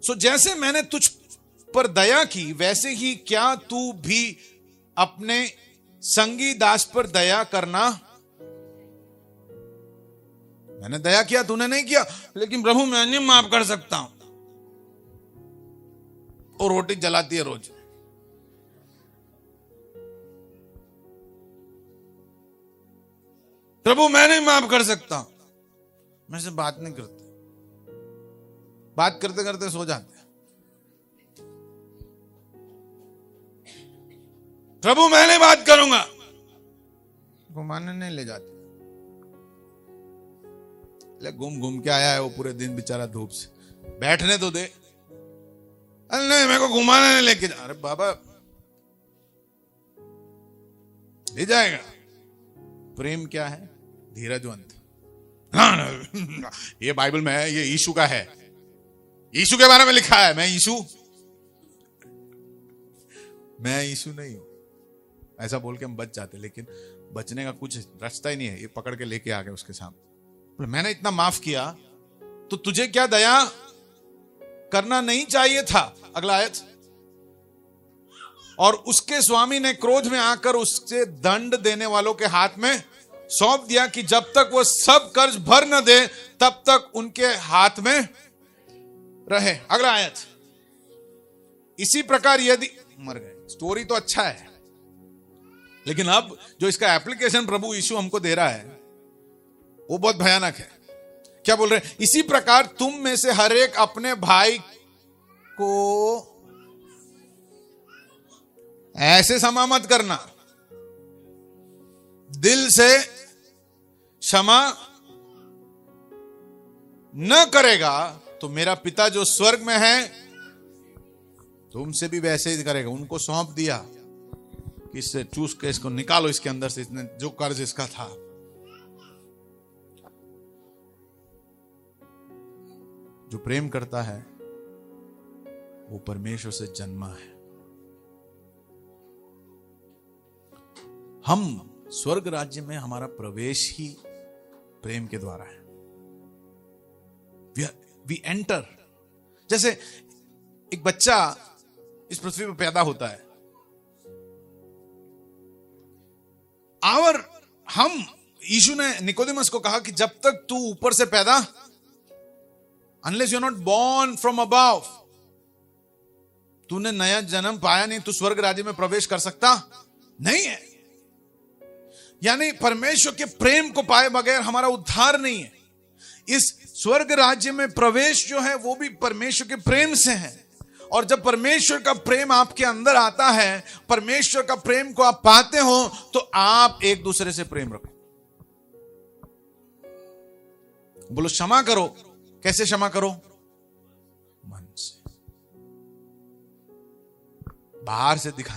सो जैसे मैंने तुझ पर दया की वैसे ही क्या तू भी अपने संगी दास पर दया करना। मैंने दया किया तूने नहीं किया, लेकिन प्रभु मैं नहीं माफ कर सकता हूं। और रोटी जलाती है रोज। प्रभु मैं नहीं माफ कर सकता। मैं से बात नहीं करते, बात करते करते सो जाते। प्रभु मैं नहीं बात करूंगा, घुमाने नहीं ले जाते। ले घूम के आया है वो पूरे दिन बेचारा धूप से, बैठने तो दे। अरे नहीं मेरे को घुमाने नहीं लेके जा। अरे बाबा ले जाएगा। प्रेम क्या है? धीरजवंत। ये बाइबल में है, ये यीशु का है, यीशु के बारे में लिखा है। मैं यीशु नहीं हूं, ऐसा बोल के हम बच जाते, लेकिन बचने का कुछ रास्ता ही नहीं है। ये पकड़ के लेके आ गए उसके सामने। मैंने इतना माफ किया तो तुझे क्या दया करना नहीं चाहिए था? अगला आयत, और उसके स्वामी ने क्रोध में आकर उससे दंड देने वालों के हाथ में सौंप दिया कि जब तक वो सब कर्ज भर न दे तब तक उनके हाथ में रहे। अगला आयत, इसी प्रकार यदि मर गए। स्टोरी तो अच्छा है, लेकिन अब जो इसका एप्लीकेशन प्रभु यीशु हमको दे रहा है वो बहुत भयानक है। क्या बोल रहे हैं? इसी प्रकार तुम में से हर एक अपने भाई को ऐसे क्षमा मत करना, दिल से क्षमा न करेगा तो मेरा पिता जो स्वर्ग में है तुमसे भी वैसे ही करेगा। उनको सौंप दिया कि इससे चूस के इसको निकालो इसके अंदर से, इसने जो कर्ज इसका था। जो प्रेम करता है वो परमेश्वर से जन्मा है। हम स्वर्ग राज्य में हमारा प्रवेश ही प्रेम के द्वारा है। We enter. जैसे एक बच्चा इस पृथ्वी पर पैदा होता है और हम, यीशु ने निकोदेमस को कहा कि जब तक तू ऊपर से पैदा, unless you are not born from above, तूने नया जन्म पाया नहीं, तू स्वर्ग राज्य में प्रवेश कर सकता नहीं है। यानी परमेश्वर के प्रेम को पाए बगैर हमारा उद्धार नहीं है। इस स्वर्ग राज्य में प्रवेश जो है वो भी परमेश्वर के प्रेम से है। और जब परमेश्वर का प्रेम आपके अंदर आता है, परमेश्वर का प्रेम को आप पाते हो, तो आप एक दूसरे से प्रेम रखो। बोलो क्षमा करो। कैसे क्षमा करो? मन से। बाहर से दिखा,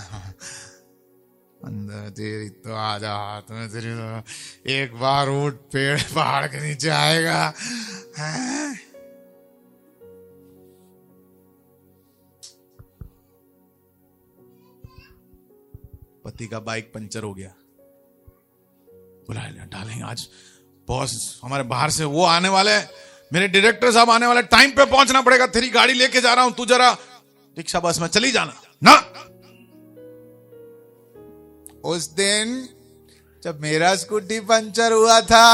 अंदर तेरी तो आजा हाथ में तेरी तो एक बार ऊंट पेड़ पहाड़ के नीचे आएगा। पति का बाइक पंचर हो गया, बुला डालेंगे आज बॉस हमारे बाहर से वो आने वाले, मेरे डायरेक्टर साहब आने वाले, टाइम पे पहुंचना पड़ेगा, तेरी गाड़ी लेके जा रहा हूं, तू जरा रिक्शा बस में चली जाना ना। उस दिन जब मेरा स्कूटी पंचर हुआ था,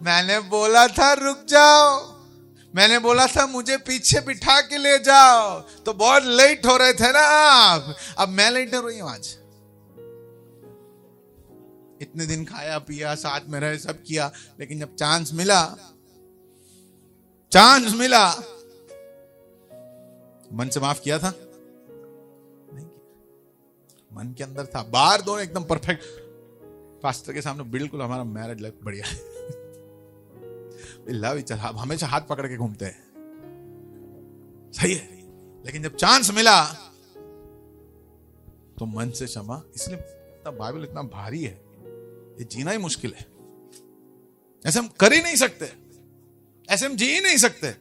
मैंने बोला था रुक जाओ, मैंने बोला था मुझे पीछे बिठा के ले जाओ, तो बहुत लेट हो रहे थे ना आप। अब मैं लेट हो रही हूं आज। इतने दिन खाया पिया, साथ में रहे, सब किया, लेकिन जब चांस मिला, मन से माफ किया था? मन के अंदर था, बाहर दोनों एकदम परफेक्ट। पास्टर के सामने बिल्कुल हमारा मैरिज लाइफ बढ़िया है, लव इच, हमेशा हाथ पकड़ के घूमते हैं, सही है। लेकिन जब चांस मिला तो मन से क्षमा। इसलिए बाइबल इतना भारी है, ये जीना ही मुश्किल है। ऐसे हम कर ही नहीं सकते, ऐसे हम जी ही नहीं सकते।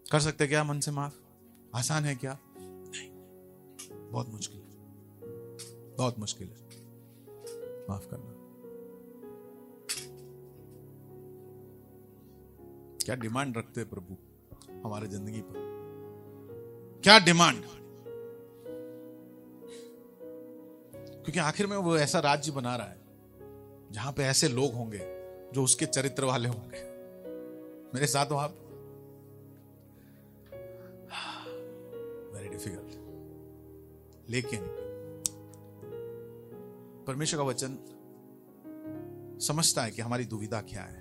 कर सकते क्या मन से माफ? आसान है क्या? नहीं, बहुत मुश्किल है, बहुत मुश्किल है माफ करना। क्या डिमांड रखते हैं प्रभु हमारे जिंदगी पर? क्या डिमांड? क्योंकि आखिर में वो ऐसा राज्य बना रहा है जहां पे ऐसे लोग होंगे जो उसके चरित्र वाले होंगे। मेरे साथ हो आप? Very difficult. लेकिन परमेश्वर का वचन समझता है कि हमारी दुविधा क्या है।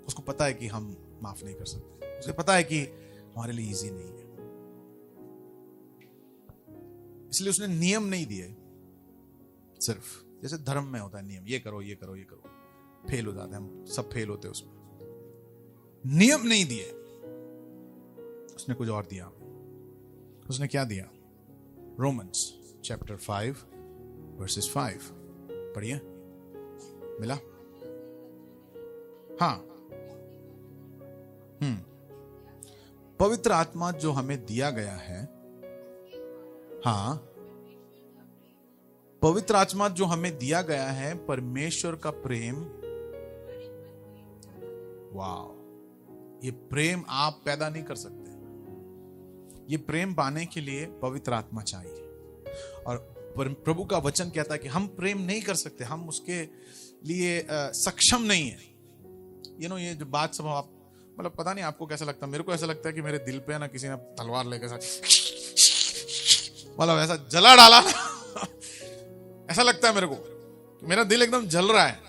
उसको पता है कि हम माफ नहीं कर सकते, उसे पता है कि हमारे लिए इजी नहीं है। इसलिए उसने नियम नहीं दिए, सिर्फ जैसे धर्म में होता है नियम, ये करो ये करो ये करो, फेल हो जाते हैं हम, सब फेल होते हैं उसमें। नियम नहीं दिए, उसने कुछ और दिया। उसने क्या दिया? रोमन्स चैप्टर 5 वर्सेस 5 पढ़िए। मिला? हाँ। पवित्र आत्मा जो हमें दिया गया है, हाँ, पवित्र आत्मा जो हमें दिया गया है, परमेश्वर का प्रेम। वाह, ये प्रेम आप पैदा नहीं कर सकते। ये प्रेम पाने के लिए पवित्र आत्मा चाहिए। और प्रभु का वचन कहता है कि हम प्रेम नहीं कर सकते, हम उसके लिए सक्षम नहीं है। ये जो बात सब आप, मतलब पता नहीं आपको कैसा लगता है, मेरे को ऐसा लगता है कि मेरे दिल पे ना किसी ने तलवार लेकर मतलब ऐसा जला डाला ऐसा लगता है मेरे को, मेरा दिल एकदम जल रहा है।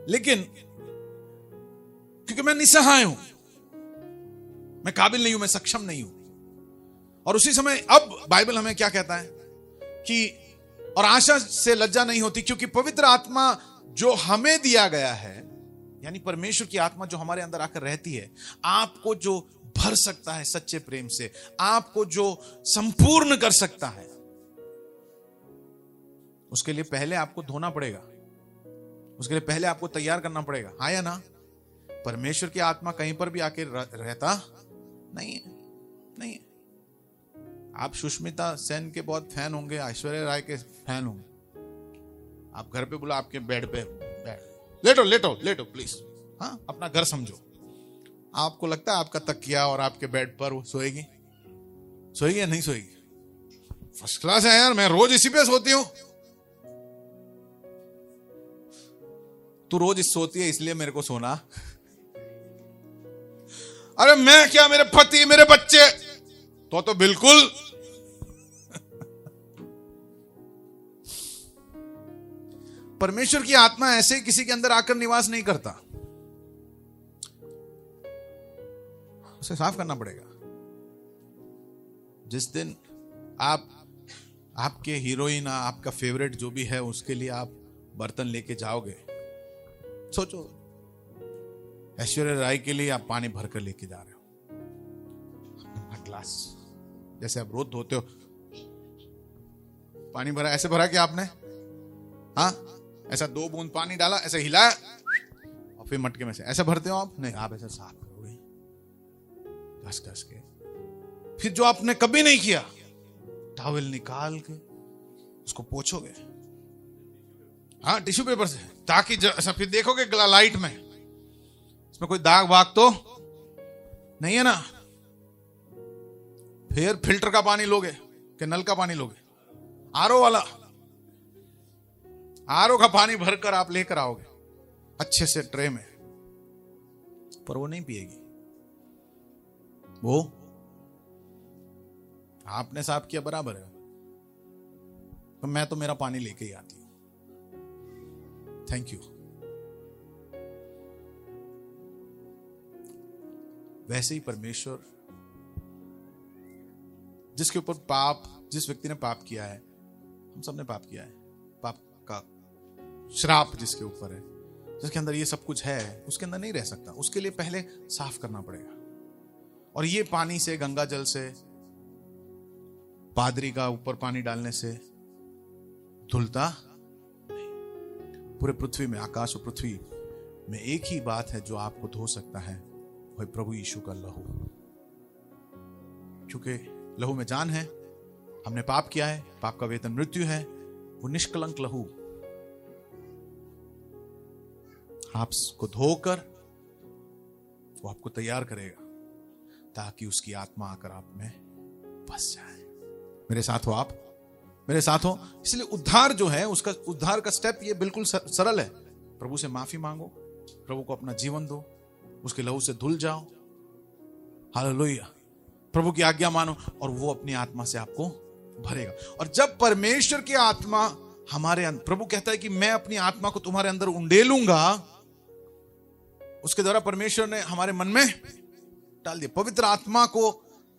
लेकिन क्योंकि मैं निसहाय हूं, मैं काबिल नहीं हूं, मैं सक्षम नहीं हूं। और उसी समय अब बाइबल हमें क्या कहता है कि और आशा से लज्जा नहीं होती, क्योंकि पवित्र आत्मा जो हमें दिया गया है, यानी परमेश्वर की आत्मा जो हमारे अंदर आकर रहती है, आपको जो भर सकता है सच्चे प्रेम से, आपको जो संपूर्ण कर सकता है, उसके लिए पहले आपको धोना पड़ेगा, उसके लिए पहले आपको तैयार करना पड़ेगा। हाँ या ना? परमेश्वर की आत्मा कहीं पर भी आके रहता नहीं है, नहीं है। आप सुष्मिता सेन के बहुत फैन होंगे, ऐश्वर्या राय के फैन होंगे। आप घर पे बोला आपके बेड पे लेटो लेटो लेटो प्लीज, हाँ, अपना घर समझो। आपको लगता है आपका तकिया और आपके बेड पर वो सोएगी? सोएगी या नहीं सोएगी? फर्स्ट क्लास है यार, मैं रोज इसी पे सोती हूं। तू रोज इस सोती है इसलिए मेरे को सोना। अरे मैं क्या, मेरे पति मेरे बच्चे तो बिल्कुल परमेश्वर की आत्मा ऐसे किसी के अंदर आकर निवास नहीं करता, उसे साफ करना पड़ेगा। जिस दिन आपके हीरोइन, आपका फेवरेट जो भी है, उसके लिए आप बर्तन लेके जाओगे, सोचो ऐश्वर्या राय के लिए आप पानी भरकर लेके जा रहे हो, ग्लास, जैसे आप रोज धोते हो, पानी भरा, ऐसे भरा कि आपने, हाँ, ऐसा 2 बूंद पानी डाला, ऐसे हिलाया और फिर मटके में से ऐसे भरते हो आप? नहीं, आप ऐसा साफ करोगे घस घस के। फिर जो आपने कभी नहीं किया, टॉवल निकाल के उसको पोंछोगे, हाँ, टिश्यू पेपर से, ताकि ऐसा फिर देखोगे लाइट में इसमें कोई दाग वाग तो नहीं है ना। फिर फिल्टर का पानी लोगे कि नल का पानी लोगे? आरओ वाला, आरओ का पानी भरकर आप लेकर आओगे अच्छे से ट्रे में, पर वो नहीं पिएगी। वो आपने साफ किया बराबर है, तो मैं तो मेरा पानी लेके ही आती हूं, थैंक यू। वैसे ही परमेश्वर जिसके ऊपर पाप, जिस व्यक्ति ने पाप किया है, हम सब ने पाप किया है, पाप का श्राप जिसके ऊपर है, जिसके अंदर ये सब कुछ है, उसके अंदर नहीं रह सकता। उसके लिए पहले साफ करना पड़ेगा। और ये पानी से, गंगा जल से, पादरी का ऊपर पानी डालने से धुलता नहीं। पूरे पृथ्वी में, आकाश और पृथ्वी में एक ही बात है जो आपको धो सकता है, वही प्रभु यीशु का लहू। क्योंकि लहू में जान है। हमने पाप किया है, पाप का वेतन मृत्यु है। वो निष्कलंक लहू आपको धोकर वो आपको तैयार करेगा ताकि उसकी आत्मा आकर आप में बस जाए। मेरे साथ हो आप, मेरे साथ हो। इसलिए उद्धार जो है, उसका उद्धार का स्टेप ये बिल्कुल सरल है। प्रभु से माफी मांगो, प्रभु को अपना जीवन दो, उसके लहू से धुल जाओ। हालेलुया। प्रभु की आज्ञा मानो और वो अपनी आत्मा से आपको भरेगा। और जब परमेश्वर की आत्मा हमारे अंदर, प्रभु कहता है कि मैं अपनी आत्मा को तुम्हारे अंदर उंडेलूंगा, उसके द्वारा परमेश्वर ने हमारे मन में डाल दिया, पवित्र आत्मा को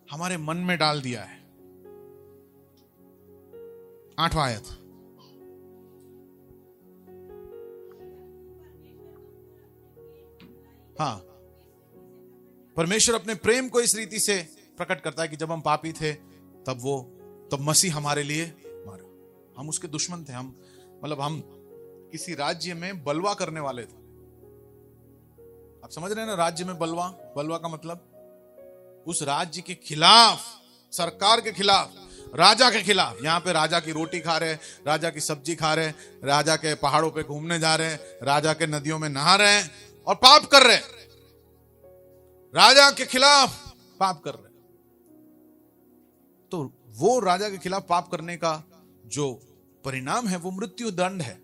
हमारे मन में डाल दिया है। 8वां आयत, हाँ, परमेश्वर अपने प्रेम को इस रीति से प्रकट करता है कि जब हम पापी थे तब मसीह हमारे लिए मारा। हम उसके दुश्मन थे। हम किसी राज्य में बलवा करने वाले थे। आप समझ रहे हैं ना, राज्य में बलवा का मतलब उस राज्य के खिलाफ, सरकार के खिलाफ, राजा के खिलाफ। यहां पे राजा की रोटी खा रहे, राजा की सब्जी खा रहे, राजा के पहाड़ों पे घूमने जा रहे, राजा के नदियों में नहा रहे और पाप कर रहे, राजा के खिलाफ पाप कर रहे। तो वो राजा के खिलाफ पाप करने का जो परिणाम है वो मृत्यु दंड है।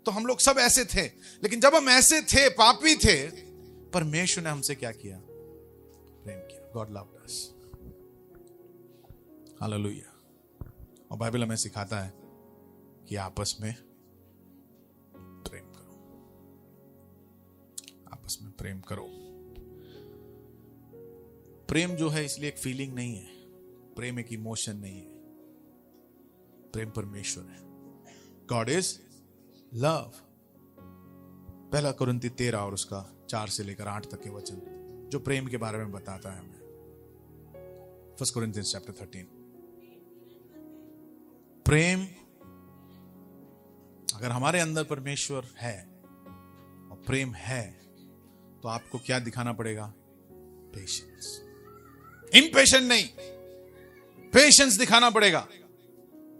तो हम लोग सब ऐसे थे, लेकिन जब हम ऐसे थे, पापी थे, परमेश्वर ने हमसे क्या किया? प्रेम किया। God loved us. हालेलुया। और बाइबल हमें सिखाता है कि आपस में प्रेम करो, आपस में प्रेम करो। प्रेम जो है इसलिए एक फीलिंग नहीं है, प्रेम एक इमोशन नहीं है, प्रेम परमेश्वर है। God is love. 1 कुरिन्ती 13 और उसका 4 से लेकर 8 तक के वचन जो प्रेम के बारे में बताता है हमें। 1 Corinthians chapter 13। प्रेम, अगर हमारे अंदर परमेश्वर है और प्रेम है तो आपको क्या दिखाना पड़ेगा? पेशेंस। इम्पेशेंट नहीं, पेशेंस दिखाना पड़ेगा।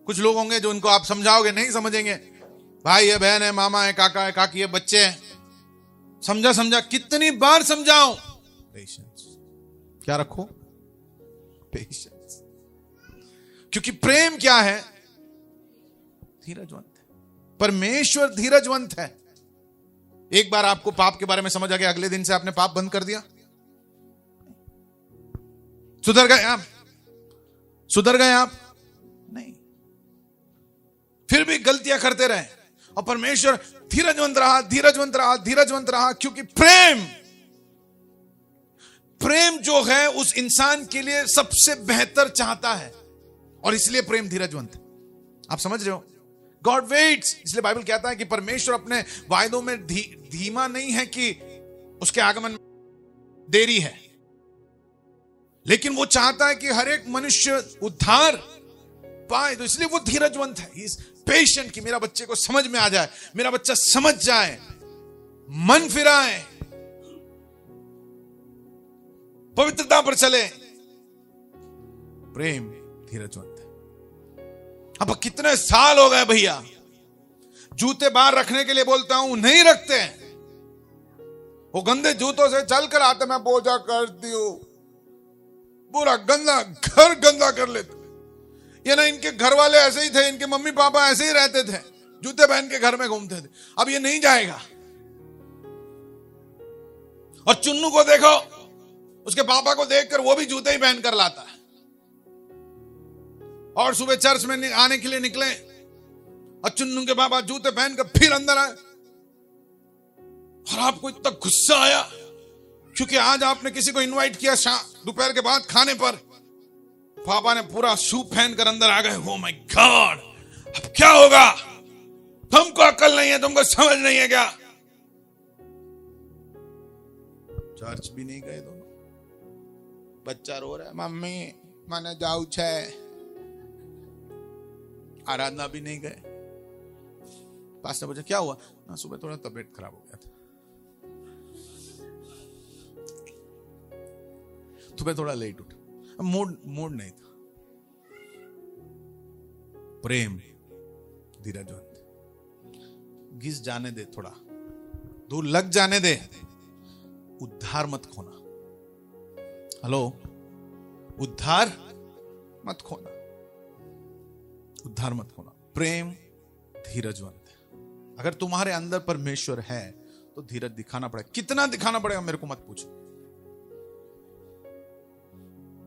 कुछ लोग होंगे जो उनको आप समझाओगे नहीं समझेंगे। भाई है, बहन है, मामा है, काका है, काकी है, बच्चे हैं, समझा कितनी बार समझाओ। पेशेंस क्या रखो? पेशेंस। क्योंकि प्रेम क्या है? धीरजवंत है। परमेश्वर धीरजवंत है। एक बार आपको पाप के बारे में समझ आ गया, अगले दिन से आपने पाप बंद कर दिया? सुधर गए आप? नहीं, फिर भी गलतियां करते रहे। और परमेश्वर धीरजवंत रहा, क्योंकि प्रेम जो है उस इंसान के लिए सबसे बेहतर चाहता है, और इसलिए प्रेम धीरजवंत है। आप समझ रहे हो? God weights. इसलिए बाइबल कहता है कि परमेश्वर अपने वायदों में धीमा नहीं है कि उसके आगमन में देरी है, लेकिन वो चाहता है कि हर एक मनुष्य उद्धार पाए। तो इसलिए वो धीरजवंत है। ही इज पेशेंट कि मेरा बच्चे को समझ में आ जाए, मेरा बच्चा समझ जाए, मन फिराए, पवित्रता पर चले। प्रेम धीरजवंत है। अब कितने साल हो गए भैया, जूते बाहर रखने के लिए बोलता हूं, नहीं रखते। वो गंदे जूतों से चल कर आते, मैं बोझा करती हूं, पूरा गंदा घर गंदा कर लेते। ये ना, इनके घर वाले ऐसे ही थे, इनके मम्मी पापा ऐसे ही रहते थे, जूते पहन के घर में घूमते थे। अब ये नहीं जाएगा। और चुन्नू को देखो, उसके पापा को देखकर वो भी जूते ही पहन कर लाता है। और सुबह चर्च में आने के लिए निकले और चुन्नू के पापा जूते पहनकर फिर अंदर आए। और आपको इतना गुस्सा आया क्योंकि आज आपने किसी को इनवाइट किया दोपहर के बाद खाने पर, पापा ने पूरा सूप पहन कर अंदर आ गए। ओ माय गॉड, अब क्या होगा? तुमको अकल नहीं है, तुमको समझ नहीं है क्या? चर्च भी नहीं गए दोनों। बच्चा रो रहा है, मम्मी मैंने जाऊ छे। आराधना भी नहीं गए। पास्टर पूछा क्या हुआ? ना सुबह थोड़ा तबीयत खराब हो गया था, सुबह थोड़ा लेट उठा, मूड नहीं था। प्रेम धीरजवंत, घिस जाने दे, थोड़ा दूर लग जाने दे, उद्धार मत खोना। हेलो, उद्धार मत खोना, उद्धार मत खोना। प्रेम धीरजवंत है। अगर तुम्हारे अंदर परमेश्वर है तो धीरज दिखाना पड़ेगा। कितना दिखाना पड़ेगा मेरे को मत पूछो,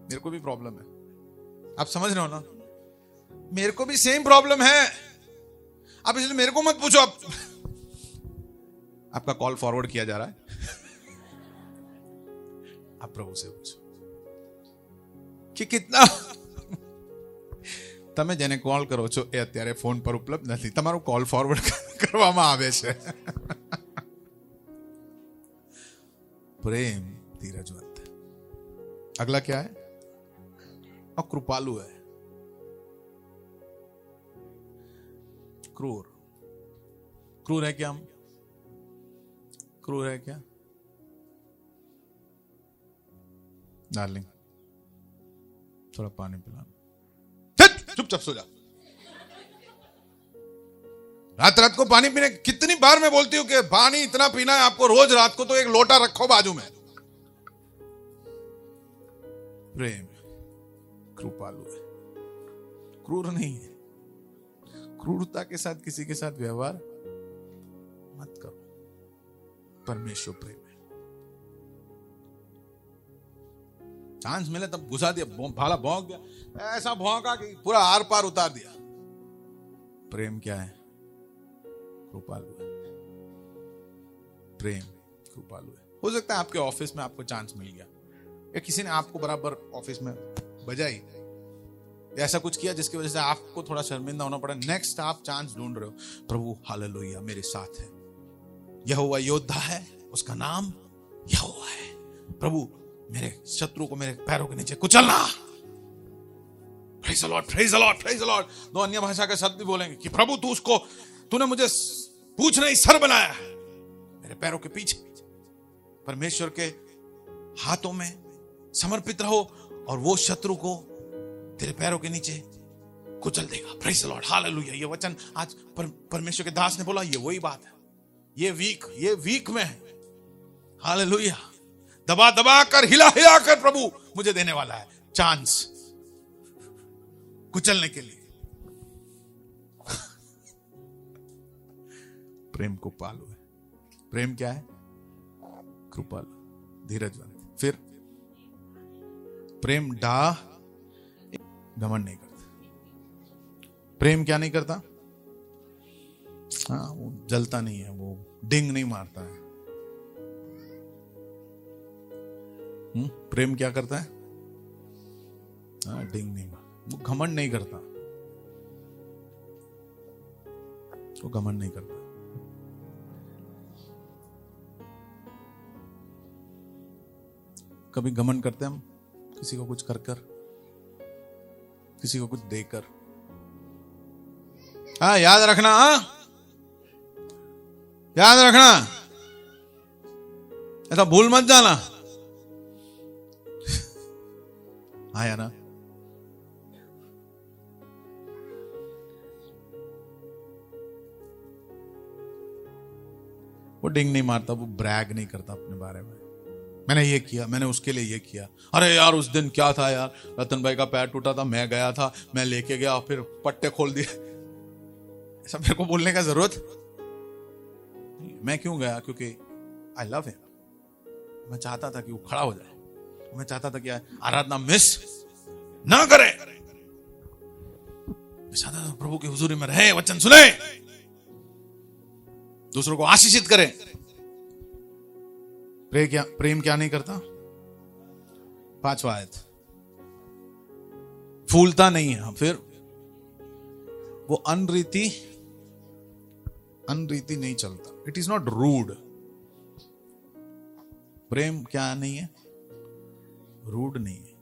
मेरे को भी प्रॉब्लम है, आप समझ रहे हो ना? मेरे को भी सेम प्रॉब्लम है, आप इसलिए मेरे को मत पूछो। आपका कॉल फॉरवर्ड किया जा रहा है, आप प्रभु से पूछो कि कितना। તમે જેને કોલ કરો છો એ અત્યારે ફોન પર ઉપલબ્ધ નથી, તમારું કોલ ફોરવર્ડ કરવામાં આવે છે। प्रेम धीरजवंत है। अगला क्या है? और कृपालु है। क्रूर, क्रूर है क्या? हम क्रूर है क्या? डार्लिंग थोड़ा पानी पिलाना, चुपचाप सो जा। रात रात को पानी पीने, कितनी बार मैं बोलती हूं कि पानी इतना पीना है आपको रोज, रात को तो एक लोटा रखो बाजू में। प्रेम कृपालु है, क्रूर नहीं है। क्रूरता के साथ किसी के साथ व्यवहार मत करो। परमेश्वर प्रेम है। चांस मिले तब घुसा दिया, भाला भौंक गया, ऐसा भौंका कि पूरा आर पार उतार दिया। प्रेम क्या है? कृपालु है। प्रेम कृपालु है। हो सकता है आपके ऑफिस में आपको चांस मिल गया, या किसी ने आपको बराबर ऑफिस में बजाई, ऐसा कुछ किया जिसकी वजह से आपको थोड़ा शर्मिंदा होना पड़ा। नेक्स्ट आप चांस ढूंढ रहे हो, प्रभु हालेलुया मेरे साथ है, यहोवा योद्धा है, उसका नाम यहोवा है। प्रभु मेरे शत्रु को मेरे पैरों के नीचे कुचलना। Praise the lord, praise the lord, praise the lord. दो अन्य भाषा के शब्द भी बोलेंगे कि प्रभु तूने मुझे पूछ नहीं सर बनाया, मेरे पैरों के पीछे। परमेश्वर के हाथों में समर्पित रहो और वो शत्रु को तेरे पैरों के नीचे कुचल देगा। Praise the Lord, hallelujah. ये वचन आज परमेश्वर के दास ने बोला, ये वही बात है। ये वीक में है, हालेलुया। दबा दबा कर, हिला हिला कर प्रभु मुझे देने वाला है चांस कुचलने के लिए। प्रेम को पालो है। प्रेम क्या है? कृपालु, धीरजवंत। फिर प्रेम घमंड नहीं करता। प्रेम क्या नहीं करता? हाँ, वो जलता नहीं है, वो डिंग नहीं मारता है। प्रेम क्या करता है? हाँ, डिंग नहीं मारता। वो घमंड नहीं करता, वो घमंड नहीं करता। कभी घमंड करते हम किसी को कुछ कर कर, किसी को कुछ देकर। हाँ, याद रखना, हाँ याद रखना, ऐसा भूल मत जाना। हाँ या ना? वो डिंग नहीं मारता, वो ब्रैग नहीं करता अपने बारे में। मैंने ये किया, मैंने उसके लिए ये किया। अरे यार उस दिन क्या था यार, रतन भाई का पैर टूटा था, मैं गया था, मैं लेके गया, फिर पट्टे खोल दिए। ऐसा मेरे को बोलने का जरूरत? मैं क्यों गया? क्योंकि आई लव हिम। मैं चाहता था कि वो खड़ा हो जाए, मैं चाहता था कि आराधना मिस ना करे, मैं चाहता था प्रभु की हुजूरी में रहे, वचन सुने, दूसरों को आशीषित करे। प्रेम क्या नहीं करता? 5वां आयत, फूलता नहीं है। फिर वो अनरीति नहीं चलता। It is not rude. प्रेम क्या नहीं है? रूड नहीं है,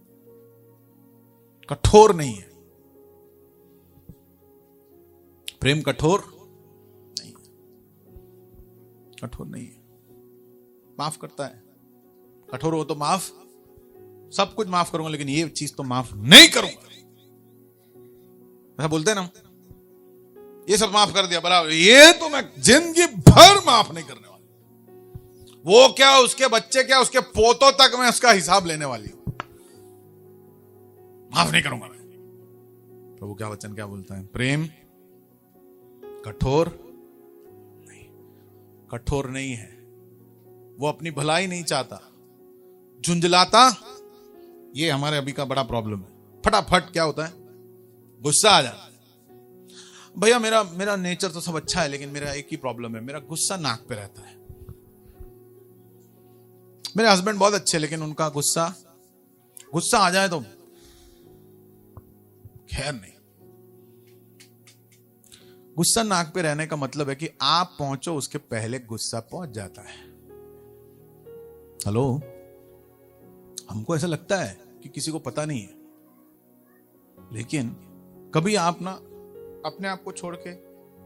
कठोर नहीं है। प्रेम कठोर नहीं है, कठोर नहीं है, माफ करता है। कठोर हो तो माफ, सब कुछ माफ करूंगा लेकिन ये चीज तो माफ नहीं करूंगा, ऐसा बोलते हैं ना। ये सब माफ कर दिया बराबर, ये तो मैं जिंदगी भर माफ नहीं करने वाला। वो क्या, उसके बच्चे क्या, उसके पोतों तक मैं उसका हिसाब लेने वाली हूं, माफ नहीं करूंगा मैं। प्रभु क्या वचन क्या बोलता है? प्रेम कठोर नहीं, कठोर नहीं है। वो अपनी भलाई नहीं चाहता, झुंझलाता। ये हमारे अभी का बड़ा प्रॉब्लम है। फटाफट क्या होता है? गुस्सा आ जाता है। भैया मेरा नेचर तो सब अच्छा है लेकिन मेरा एक ही प्रॉब्लम है, मेरा गुस्सा नाक पे रहता है। मेरे हस्बैंड बहुत अच्छे लेकिन उनका गुस्सा आ जाए तो खैर नहीं। गुस्सा नाक पे रहने का मतलब है कि आप पहुंचो उसके पहले गुस्सा पहुंच जाता है। हेलो, हमको ऐसा लगता है कि किसी को पता नहीं है, लेकिन कभी आप ना अपने आप को छोड़ के,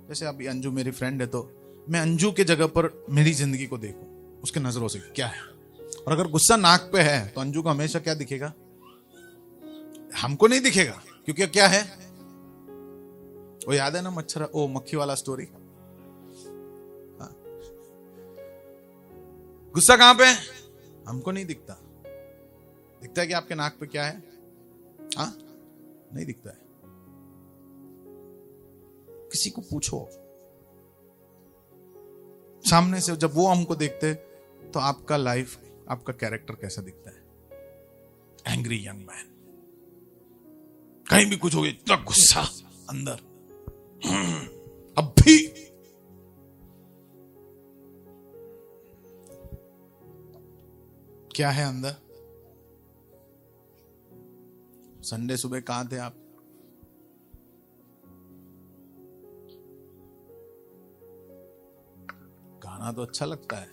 जैसे अभी अंजू मेरी फ्रेंड है तो मैं अंजू के जगह पर मेरी जिंदगी को देखूं उसके नजरों से क्या है, और अगर गुस्सा नाक पे है तो अंजू को हमेशा क्या दिखेगा? हमको नहीं दिखेगा, क्योंकि क्या है वो याद है ना मक्खी वाला स्टोरी। गुस्सा कहां पे? हमको नहीं दिखता। दिखता है कि आपके नाक पे क्या है? हाँ, नहीं दिखता है। किसी को पूछो सामने से, जब वो हमको देखते तो आपका लाइफ, आपका कैरेक्टर कैसा दिखता है? एंग्री यंग मैन, कहीं भी कुछ हो गया इतना गुस्सा अंदर। अब भी क्या है अंदर? संडे सुबह कहां थे आप? गाना तो अच्छा लगता है,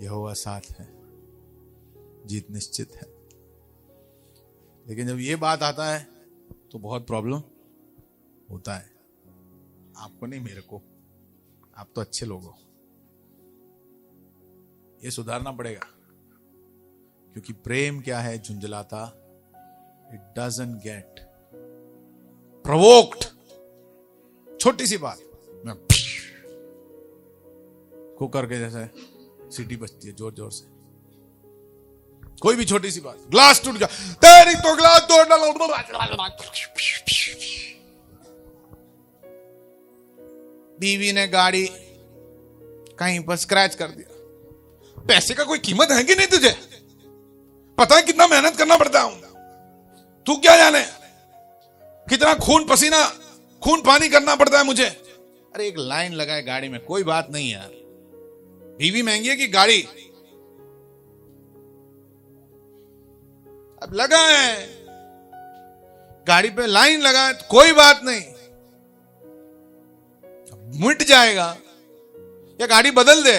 यहोवा साथ है, जीत निश्चित है, लेकिन जब ये बात आता है तो बहुत प्रॉब्लम होता है। आपको नहीं, मेरे को। आप तो अच्छे लोग हो। ये सुधारना पड़ेगा, क्योंकि प्रेम क्या है? झुंझलाता। It doesn't get provoked. छोटी सी बात में कुकर के जैसे सीटी बजती है जोर जोर से। कोई भी छोटी सी बात, ग्लास टूट गया, तेरी तो ग्लास तोड़ डाला। बीवी ने गाड़ी कहीं पर स्क्रैच कर दिया। पैसे का कोई कीमत है कि नहीं तुझे? पता है कितना मेहनत करना पड़ता है? तू क्या जाने कितना खून पसीना, खून पानी करना पड़ता है मुझे। अरे एक लाइन लगाए गाड़ी में, कोई बात नहीं यार। बीवी महंगी है कि गाड़ी? अब लगा है गाड़ी पे लाइन लगा है तो कोई बात नहीं, मिट जाएगा, या गाड़ी बदल दे।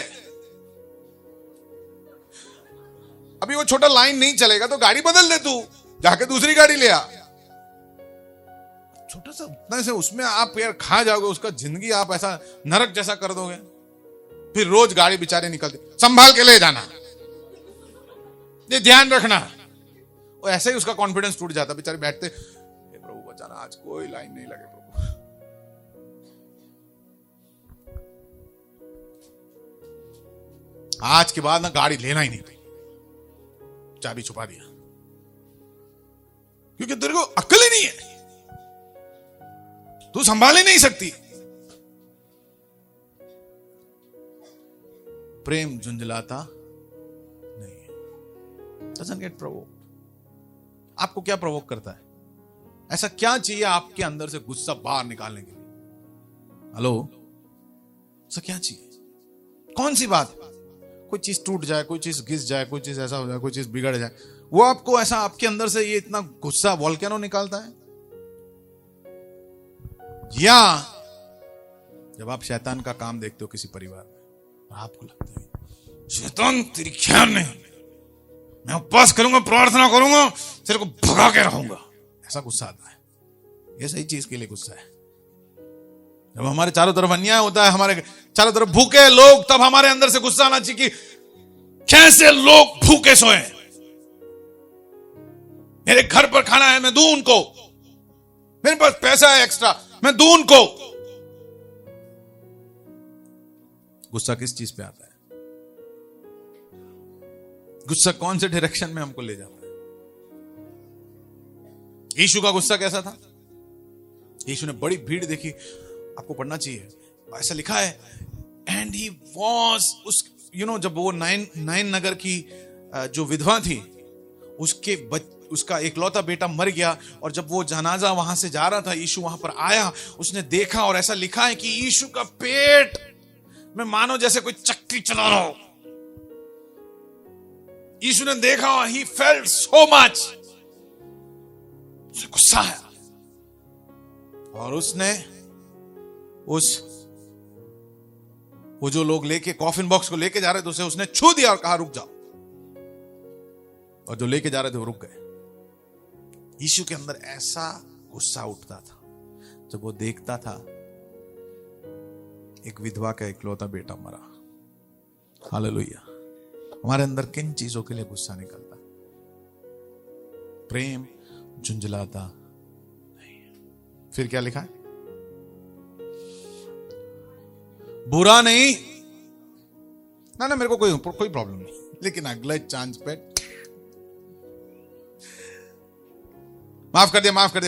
अभी वो छोटा लाइन नहीं चलेगा तो गाड़ी बदल दे, तू जाके दूसरी गाड़ी ले आ। छोटा सा उतना से उसमें आप यार खा जाओगे, उसका जिंदगी आप ऐसा नरक जैसा कर दोगे। फिर रोज गाड़ी बेचारे निकलते, संभाल के ले जाना, ये ध्यान रखना। और ऐसे ही उसका कॉन्फिडेंस टूट जाता। बेचारे बैठते, प्रभु बचाना, आज कोई लाइन नहीं लगे प्रभु। आज के बाद ना गाड़ी लेना ही नहीं, चाबी छुपा दिया, क्योंकि तेरे को अक्ल ही नहीं है, तू संभाल ही नहीं सकती। प्रेम झुंझलाता नहीं, doesn't get provoked। आपको क्या प्रोवोक करता है? ऐसा क्या चाहिए आपके अंदर से गुस्सा बाहर निकालने के लिए? हेलो, ऐसा क्या चाहिए? कौन सी बात? कोई चीज टूट जाए, कोई चीज घिस जाए, कोई चीज ऐसा हो जाए, कोई चीज बिगड़ जाए, वो आपको ऐसा आपके अंदर से ये इतना गुस्सा वॉल्केनो निकालता है। या जब आप शैतान का काम देखते हो किसी परिवार में और आपको लगता है शैतान तेरी ख्याल नहीं, मैं उपवास करूंगा, प्रार्थना करूंगा, तेरे को भगा के रहूंगा, ऐसा गुस्सा आता है। ये सही चीज के लिए गुस्सा है। जब हमारे चारों तरफ अन्याय होता है, हमारे चारों तरफ भूखे लोग, तब हमारे अंदर से गुस्सा आना चाहिए कि कैसे लोग भूखे सोए, मेरे घर पर खाना है, मैं दूं उनको, मेरे पास पैसा है एक्स्ट्रा, मैं दूं उनको। गुस्सा किस चीज पे आता है? गुस्सा कौन से डायरेक्शन में हमको ले जाता है? यीशु का गुस्सा कैसा था? यीशु ने बड़ी भीड़ देखी, आपको पढ़ना चाहिए, ऐसा लिखा है, एंड ही वॉज उस जब वो नाइन नगर की जो विधवा थी, उसका एकलौता बेटा मर गया, और जब वो जनाजा वहां से जा रहा था, यीशु वहां पर आया, उसने देखा, और ऐसा लिखा है कि यीशु का पेट में मानो जैसे कोई चक्की चला रहा हो। यीशु ने देखा, ही फेल्ट सो मच, उसे गुस्सा आया, और उसने वो जो लोग लेके कॉफिन बॉक्स को लेके जा रहे थे, उसे उसने छू दिया और कहा रुक जाओ, और जो लेके जा रहे थे वो रुक गए। यीशु के अंदर ऐसा गुस्सा उठता था जब वो देखता था एक विधवा का इकलौता बेटा मरा। हालेलुया। हमारे अंदर किन चीजों के लिए गुस्सा निकलता? प्रेम झुंझलाता नहीं। फिर क्या लिखा है? बुरा नहीं ना, मेरे को कोई प्रॉब्लम नहीं, लेकिन अगले चांस पे माफ कर दिया